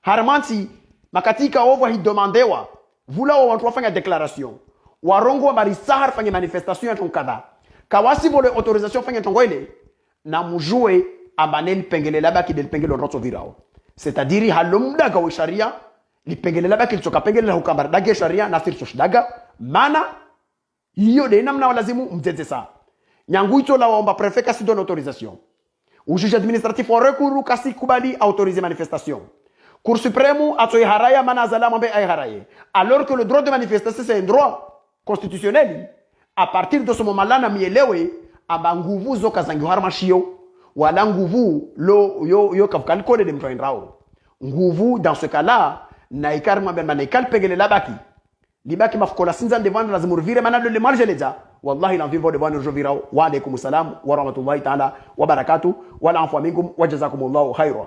harmanti makatika ovo hidomandewa vula wa watu wafanya declaration warongo wa marisahar fanya manifestation ya tonkada kawasi vole autorisation fanya tongo ile na mjue abanel pengele labaki del pengele roto virao c'est-à-dire halumda ga sharia lipengele labaki lichoka pengele hukamba daga sharia na sircho daga mana hiyo de namna lazimu mtete sa nyanguito la waomba prefet kasi donne autorisation o juge administratif en recours kasi kubali autoriser manifestation Cour suprême atoy haraya manazala mambe ay haraye alors que le droit de manifester c'est un droit constitutionnel à partir de ce moment-là na mielewe aba nguvu zo kazangi harma shio wala nguvu yo kafkan kode de mtoindrao nguvu dans ce cas-là na ikarma ben manikal pegele labaki libaki mafukola sinza devant lazima revire manalo le marge leja wallahi l'envie de bonne jovirao wa alaykum salam wa rahmatullahi ta'ala wa barakatuh wa l'enfant minkum wa jazakumullahu khairan.